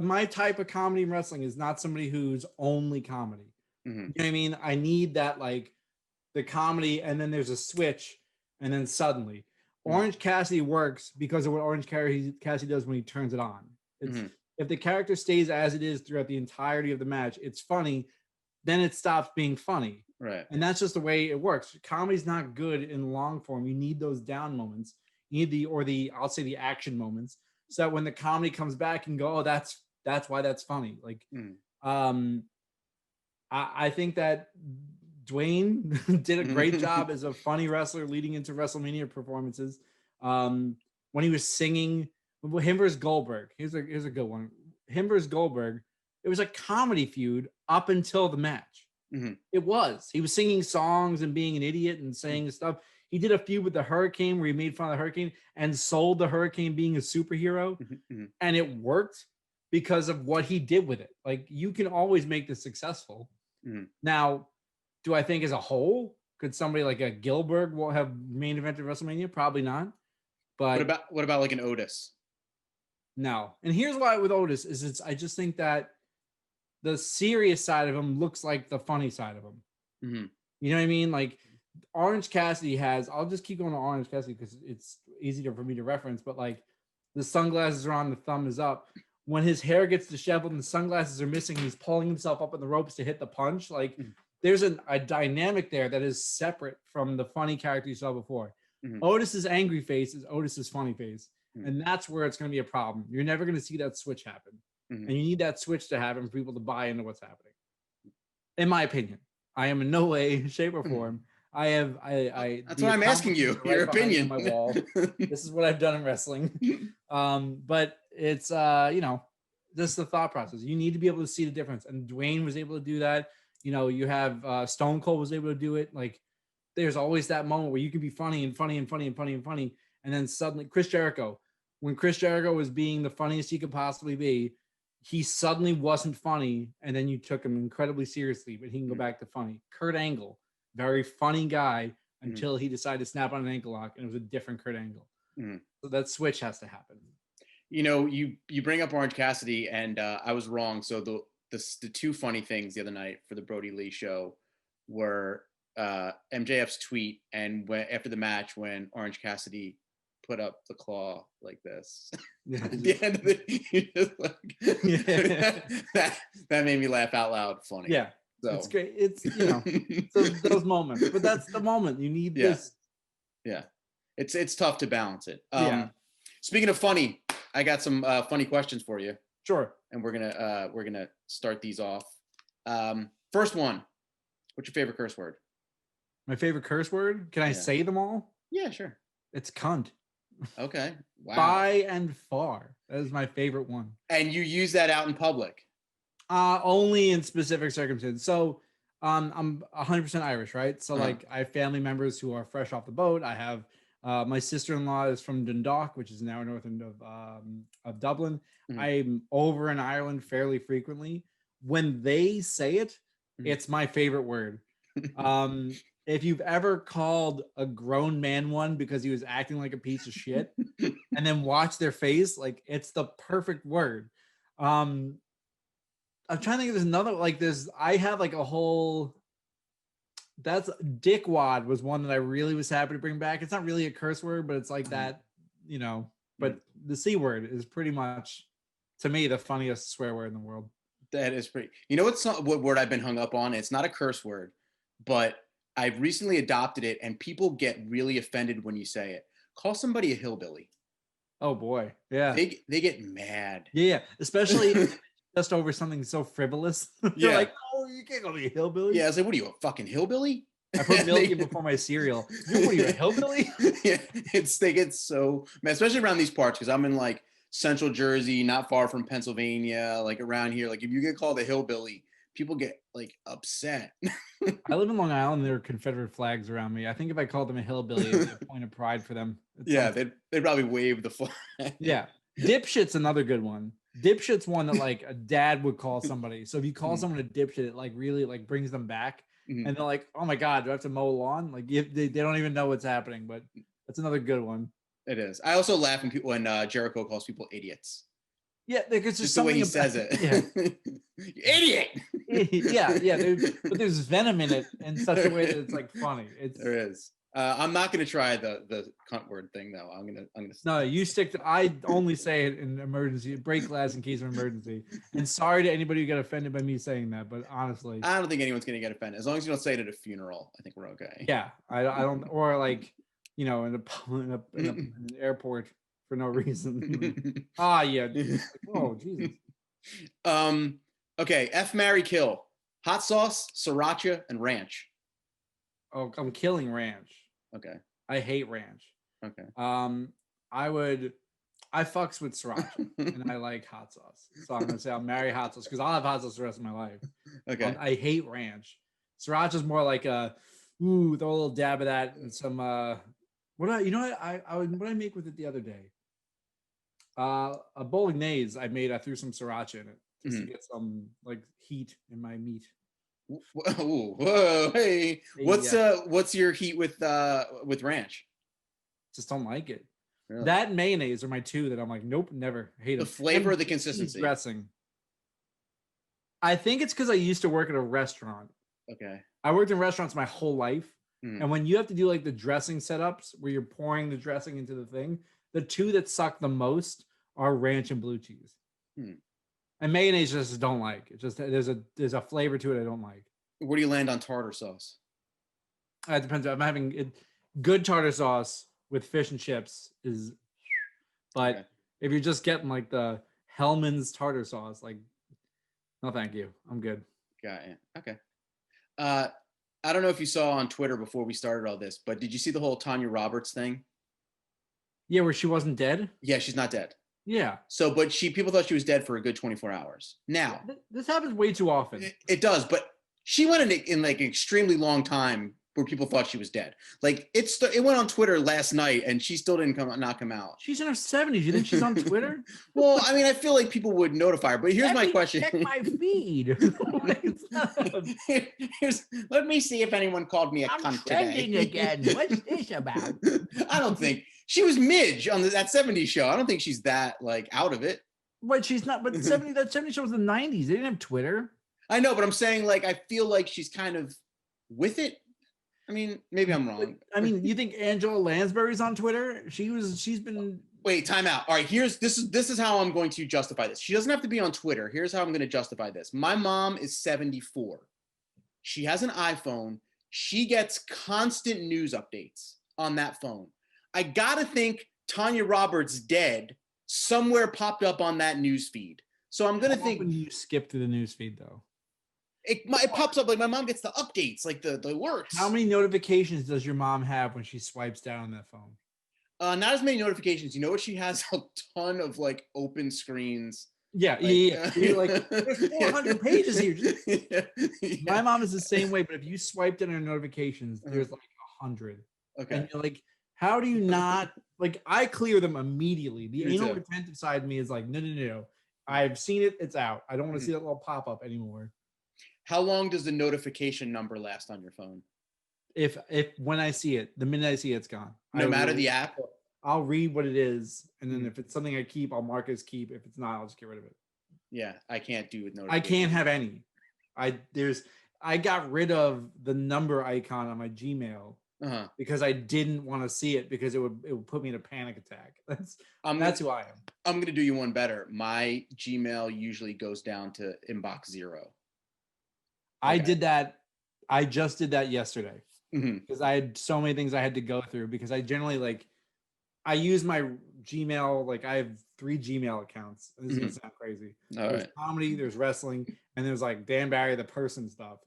My type of comedy in wrestling is not somebody who's only comedy. You know what I mean? I need that, like, the comedy, and then there's a switch, and then suddenly. Orange Cassidy works because of what Orange Cassidy does when he turns it on. If the character stays as it is throughout the entirety of the match, it's funny, then it stops being funny. Right. And that's just the way it works. Comedy's not good in long form. You need those down moments. You need the action moments, so that when the comedy comes back and go, oh, that's why that's funny. Like, I think that Dwayne did a great job as a funny wrestler leading into WrestleMania performances. When he was singing, him versus Goldberg. Here's a good one. Him versus Goldberg. It was a comedy feud up until the match. It was. He was singing songs and being an idiot and saying stuff. He did a feud with the Hurricane where he made fun of the Hurricane and sold the Hurricane being a superhero. And it worked because of what he did with it. Like, you can always make this successful. Now, do I think as a whole, could somebody like a Gilbert will have main event at WrestleMania? Probably not. But what about like an Otis? No. And here's why with Otis is I just think that the serious side of him looks like the funny side of him. You know what I mean? Like, Orange Cassidy I'll just keep going to Orange Cassidy because it's easier for me to reference, but like the sunglasses are on, the thumb is up. When his hair gets disheveled and the sunglasses are missing, he's pulling himself up on the ropes to hit the punch. Like, there's a dynamic there that is separate from the funny character you saw before. Otis's angry face is Otis's funny face. And that's where it's going to be a problem. You're never going to see that switch happen. And you need that switch to happen for people to buy into what's happening. In my opinion, I am in no way, shape, or form That's what I'm asking you. accomplishments are Your behind me opinion. on my wall. This is what I've done in wrestling. But it's just the thought process. You need to be able to see the difference. And Dwayne was able to do that. You have Stone Cold was able to do it. Like there's always that moment where you can be funny and funny and funny and funny and funny. And then suddenly Chris Jericho, when Chris Jericho was being the funniest he could possibly be, he suddenly wasn't funny. And then you took him incredibly seriously, but he can go back to funny. Kurt Angle, very funny guy until he decided to snap on an ankle lock, and it was a different Kurt Angle. So that switch has to happen. You bring up Orange Cassidy, and I was wrong. So the two funny things the other night for the Brodie Lee show were MJF's tweet, and after the match when Orange Cassidy put up the claw like this. At the end of it, that made me laugh out loud. Funny. Yeah. So it's great. It's those moments, but that's the moment you need this. Yeah, it's tough to balance it. Speaking of funny, I got some funny questions for you. Sure. And we're gonna start these off. First one. What's your favorite curse word? My favorite curse word? Can I say them all? Yeah, sure. It's cunt. Okay. Wow. By and far, that is my favorite one. And you use that out in public? Only in specific circumstances. So I'm 100% Irish, right? So like I have family members who are fresh off the boat. I have my sister-in-law is from Dundalk, which is an hour north end of Dublin. I'm over in Ireland fairly frequently. When they say it, it's my favorite word. If you've ever called a grown man one because he was acting like a piece of shit and then watch their face, like it's the perfect word. I'm trying to think of there's another, like I have like a whole, that's dickwad was one that I really was happy to bring back. It's not really a curse word, but it's like that, but the C word is pretty much, to me, the funniest swear word in the world. That is pretty, what word I've been hung up on? It's not a curse word, but I've recently adopted it and people get really offended when you say it. Call somebody a hillbilly. Oh boy. Yeah. They get mad. Yeah. Especially just over something so frivolous. You're like, oh, you can't call me a hillbilly. Yeah. I was like, what are you, a fucking hillbilly? I put milk in before my cereal. What are you, a hillbilly? Yeah. They get so mad, especially around these parts. Cause I'm in like central Jersey, not far from Pennsylvania, like around here. Like if you get called a hillbilly, people get like upset. I live in Long Island. There are Confederate flags around me. I think if I called them a hillbilly, it'd be a point of pride for them. They'd probably wave the flag. Yeah. Dipshit's another good one. Dipshit's one that like a dad would call somebody. So if you call someone a dipshit, it like really like brings them back. And they're like, oh my God, do I have to mow a lawn? Like they don't even know what's happening, but that's another good one. It is. I also laugh when Jericho calls people idiots. Yeah, because just the way he says it. Yeah. Idiot. Yeah. But there's venom in it in such a way that it's like funny. There is. I'm not going to try the cunt word thing though. I'm gonna. No, you stick to. I only say it in emergency. Break glass in case of emergency. And sorry to anybody who got offended by me saying that, but honestly, I don't think anyone's going to get offended as long as you don't say it at a funeral. I think we're okay. Yeah, I don't, or like in an airport for no reason. Yeah. Oh Jesus. Okay. F, marry, kill. Hot sauce, sriracha, and ranch. Oh, I'm killing ranch. Okay. I hate ranch. Okay. I fucks with sriracha and I like hot sauce. So I'm gonna say I'll marry hot sauce because I'll have hot sauce the rest of my life. Okay. I hate ranch. Sriracha's more like throw a little dab of that and some what did I make with it the other day? A bolognese I made. I threw some sriracha in it just to get some like heat in my meat. Whoa, hey. What's your heat with ranch? Just don't like it. Really? That and mayonnaise are my two that I'm like, nope, never. Hate them. The flavor or the consistency? Dressing. I think it's because I used to work at a restaurant. Okay. I worked in restaurants my whole life. And when you have to do like the dressing setups where you're pouring the dressing into the thing, the two that suck the most are ranch and blue cheese. And mayonnaise just don't like. It just there's a flavor to it I don't like. Where do you land on tartar sauce? It depends. I'm having it. Good tartar sauce with fish and chips is, but if you're just getting like the Hellman's tartar sauce, like, no, thank you. I'm good. Got it. Okay. I don't know if you saw on Twitter before we started all this, but did you see the whole Tanya Roberts thing? Yeah, where she wasn't dead. Yeah, she's not dead. Yeah. So, but people thought she was dead for a good 24 hours. Now, This happens way too often. it does, but she went in like an extremely long time where people thought she was dead. Like it went on Twitter last night, and she still didn't knock him out. She's in her 70s. You think she's on Twitter? Well, I mean, I feel like people would notify her. But here's my question. Check my feed. Let me see if anyone called me a cunt trending today. again. What's this about? I don't think she was Midge on that 70s show. I don't think she's that like out of it. But she's not. But that 70 show was the 90s. They didn't have Twitter. I know, but I'm saying like I feel like she's kind of with it. I mean, maybe I'm wrong. I mean, you think Angela Lansbury's on Twitter? She's been. Wait, time out. All right, this is how I'm going to justify this. She doesn't have to be on Twitter. Here's how I'm going to justify this. My mom is 74. She has an iPhone. She gets constant news updates on that phone. I gotta think Tanya Roberts dead somewhere popped up on that news feed. So I'm gonna think. When you skip through the news feed though. It pops up like my mom gets the updates, like the alerts. How many notifications does your mom have when she swipes down on that phone? Not as many notifications. You know what? She has a ton of like open screens. Yeah, like, yeah. You're like, there's 400 pages here. Yeah. My mom is the same way, but if you swiped in her notifications, there's like 100. Okay. And you're like, how do you not like? I clear them immediately. The anal retentive side of me is like, no. I've seen it. It's out. I don't want to see that little pop up anymore. How long does the notification number last on your phone? If when I see it, the minute I see it, it's gone. No matter the app? I'll read what it is, and then if it's something I keep, I'll mark it as keep. If it's not, I'll just get rid of it. Yeah, I can't do with notifications. I can't have any. I got rid of the number icon on my Gmail because I didn't want to see it because it would put me in a panic attack. That's who I am. I'm gonna do you one better. My Gmail usually goes down to inbox 0. I did that. I just did that yesterday because I had so many things I had to go through because I generally I use my Gmail, like I have 3 Gmail accounts. This is gonna sound crazy. There's comedy, there's wrestling, and there's like Dan Barry, the person stuff,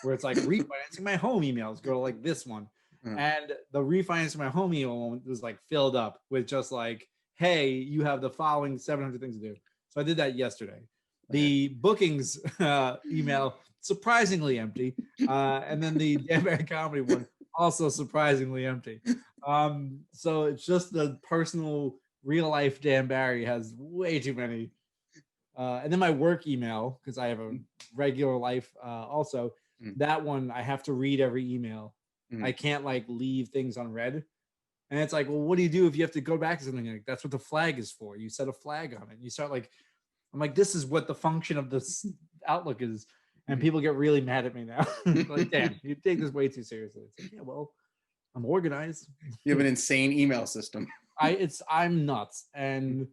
where it's like refinancing my home emails go to like this one. And the refinancing my home email was like filled up with just like, hey, you have the following 700 things to do. So I did that yesterday. The bookings email, surprisingly empty. And then the Dan Barry comedy one, also surprisingly empty. So it's just the personal real life Dan Barry has way too many. And then my work email, because I have a regular life also, that one I have to read every email. I can't like leave things unread. And it's like, well, what do you do if you have to go back to something? Like that's what the flag is for. You set a flag on it. You start like, I'm like, this is what the function of this Outlook is. And people get really mad at me now. Like, damn, you take this way too seriously. It's like, yeah, well, I'm organized. You have an insane email system. I'm nuts. And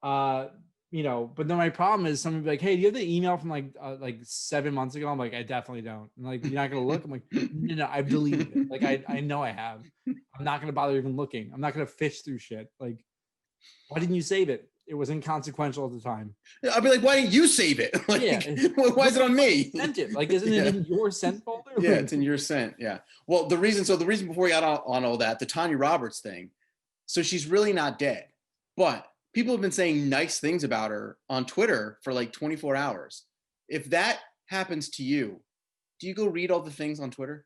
but then my problem is someone be like, hey, do you have the email from like 7 months ago? I'm like, I definitely don't. I'm like, you're not gonna look? I'm like, no, I've deleted it. Like I know I have. I'm not gonna bother even looking. I'm not gonna fish through shit. Like, why didn't you save it? It was inconsequential at the time. I'd be like, why didn't you save it? Like, why is it on me? Sent it. Like, isn't it in your sent folder? Yeah, it's in your sent. Yeah. Well, the reason before we got on all that, the Tanya Roberts thing. So she's really not dead, but people have been saying nice things about her on Twitter for like 24 hours. If that happens to you, do you go read all the things on Twitter?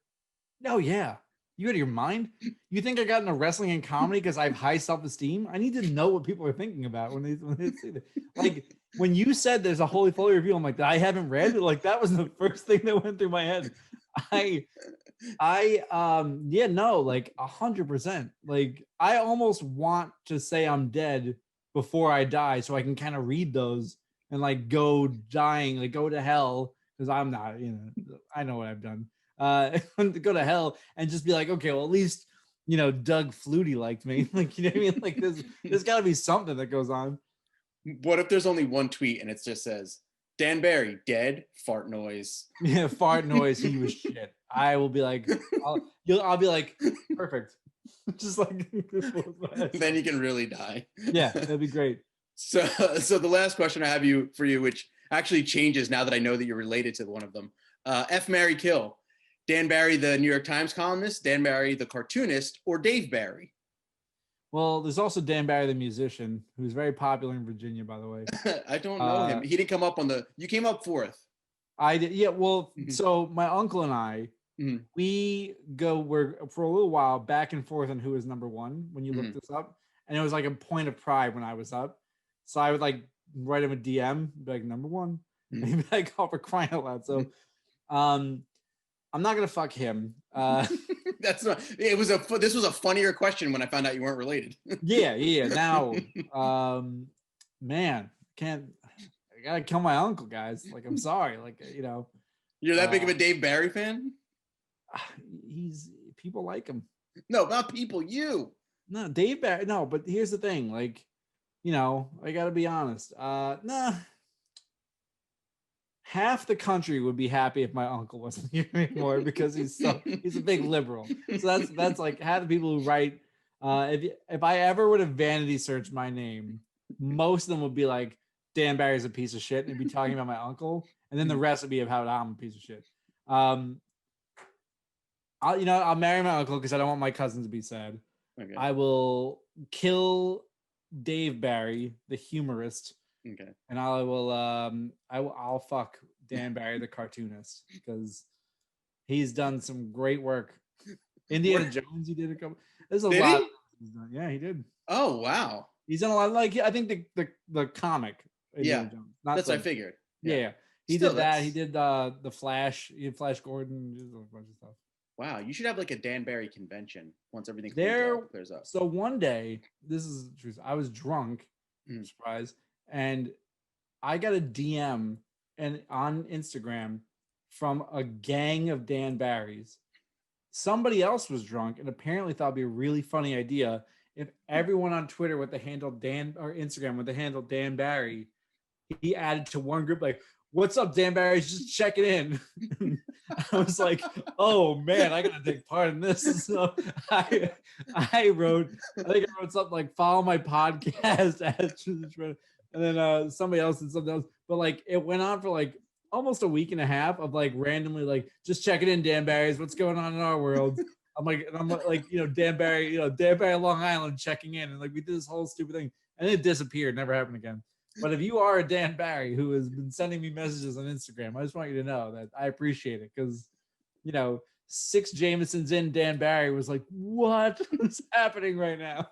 No, yeah. You out of your mind? You think I got into wrestling and comedy because I have high self-esteem? I need to know what people are thinking about when they say that. Like when you said there's a Holy Foley review, I'm like, I haven't read it. Like that was the first thing that went through my head. like 100%. Like I almost want to say I'm dead before I die so I can kind of read those and like go dying, like go to hell because I'm not, I know what I've done. To go to hell and just be like, okay, well at least Doug Flutie liked me. Like, you know what I mean? Like there's got to be something that goes on. What if there's only one tweet and it just says Dan Barry dead, fart noise? Yeah, fart noise. He was shit. I will be like, I'll be like, perfect. Just like then you can really die. Yeah, that'd be great. So the last question I have for you, which actually changes now that I know that you're related to one of them. F, marry, kill. Dan Barry, the New York Times columnist, Dan Barry, the cartoonist, or Dave Barry? Well, there's also Dan Barry, the musician, who's very popular in Virginia, by the way. I don't know him. He didn't come up on the. You came up fourth. I did. Yeah. Well, so my uncle and I, we were for a little while back and forth on who was number one when you look this up, and it was like a point of pride when I was up. So I would like write him a DM, be like number one, and he'd be like, "Oh, for crying out loud!" So, I'm not gonna fuck him. That's not. It was a. This was a funnier question when I found out you weren't related. yeah. Now, man, I gotta kill my uncle, guys. Like, I'm sorry. Like, you know, you're that big of a Dave Barry fan? People like him. No, not people. You. No, Dave Barry. No, but here's the thing. Like, you know, I gotta be honest. Nah. Half the country would be happy if my uncle wasn't here anymore because he's a big liberal. So that's like half the people who write. If I ever would have vanity searched my name, most of them would be like, Dan Barry's a piece of shit, and be talking about my uncle, and then the rest would be about how I'm a piece of shit. I'll marry my uncle because I don't want my cousin to be sad. Okay. I will kill Dave Barry, the humorist. Okay. And I'll fuck Dan Barry, the cartoonist, because he's done some great work. Indiana Jones, he did a couple. There's a lot. Yeah, he did. Oh wow. He's done a lot. Like I think the comic. Indiana Jones, that's I figured. Yeah. He did that. He did the Flash. He did Flash Gordon. He did a bunch of stuff. Wow, you should have like a Dan Barry convention once everything clears up. So one day, this is the truth. I was drunk. Surprise. And I got a DM on Instagram from a gang of Dan Barrys. Somebody else was drunk and apparently thought it'd be a really funny idea if everyone on Twitter with the handle Instagram with the handle Dan Barry, he added to one group like, "What's up, Dan Barry? Just checking in." I was like, "Oh man, I gotta take part in this." So I wrote something like, "Follow my podcast." And then somebody else did something else. But like it went on for like almost a week and a half of like randomly like just checking in, Dan Barry's, what's going on in our world. I'm like, Dan Barry, Long Island checking in. And like we did this whole stupid thing. And it disappeared, never happened again. But if you are a Dan Barry who has been sending me messages on Instagram, I just want you to know that I appreciate it because, 6 Jamesons in, Dan Barry was like, what is happening right now?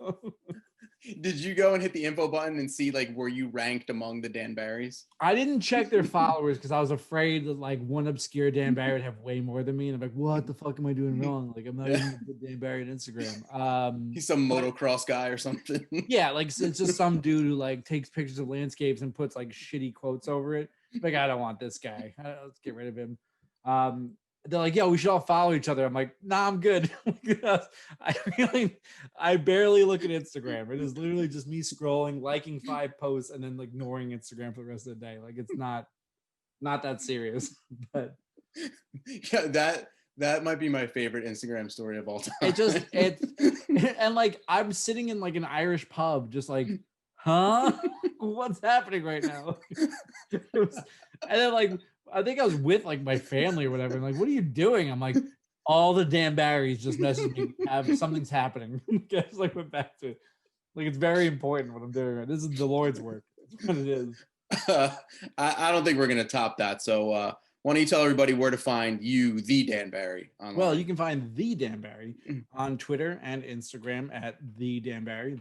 Did you go and hit the info button and see like were you ranked among the Dan Barrys? I didn't check their followers because I was afraid that like one obscure Dan Barry would have way more than me, and I'm like, what the fuck am I doing wrong? Like I'm not even a good Dan Barry on Instagram. He's some motocross guy or something. Yeah, like it's just some dude who like takes pictures of landscapes and puts like shitty quotes over it. Like I don't want this guy. Let's get rid of him. They're like, yeah, we should all follow each other. I'm like, nah, I'm good. I barely look at Instagram. It is literally just me scrolling, liking 5 posts, and then like ignoring Instagram for the rest of the day. Like it's not that serious. But yeah, that might be my favorite Instagram story of all time. And like I'm sitting in like an Irish pub, just like, huh? What's happening right now? And then like I think I was with like my family or whatever. And like, what are you doing? I'm like, all the Dan Barrys just messaged me. Something's happening. I just like went back to it. Like it's very important what I'm doing. This is the Lord's work. That's what it is. I don't think we're gonna top that. So why don't you tell everybody where to find you, the Dan Barry, online? Well, you can find the Dan Barry on Twitter and Instagram at the Dan Barry.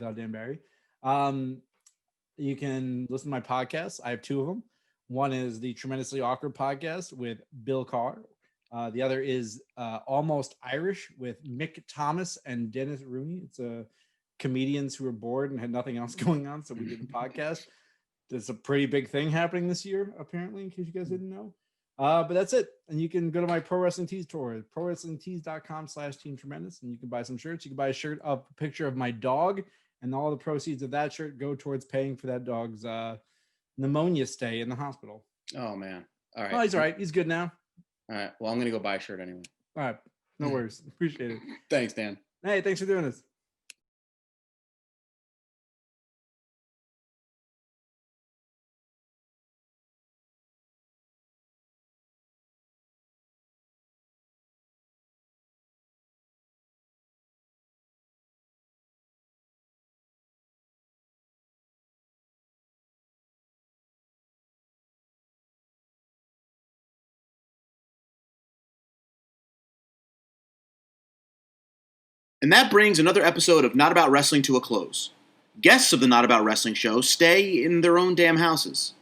You can listen to my podcasts. I have 2 of them. One is the Tremendously Awkward podcast with Bill Carr. The other is Almost Irish with Mick Thomas and Dennis Rooney. It's comedians who were bored and had nothing else going on, so we did a podcast. There's a pretty big thing happening this year, apparently, in case you guys didn't know. But that's it. And you can go to my Pro Wrestling Tees tour, prowrestlingtees.com/Team Tremendous, and you can buy some shirts. You can buy a shirt of a picture of my dog, and all the proceeds of that shirt go towards paying for that dog's pneumonia stay in the hospital. Oh man. All right. Oh, he's all right. He's good now. All right. Well, I'm going to go buy a shirt anyway. All right. No worries. Appreciate it. Thanks, Dan. Hey, thanks for doing this. And that brings another episode of Not About Wrestling to a close. Guests of the Not About Wrestling show stay in their own damn houses.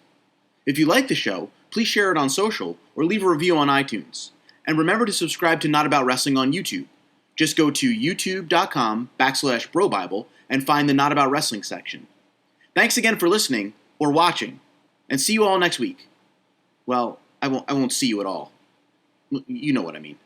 If you like the show, please share it on social or leave a review on iTunes. And remember to subscribe to Not About Wrestling on YouTube. Just go to youtube.com/BroBible and find the Not About Wrestling section. Thanks again for listening or watching, and see you all next week. Well, I won't see you at all. You know what I mean.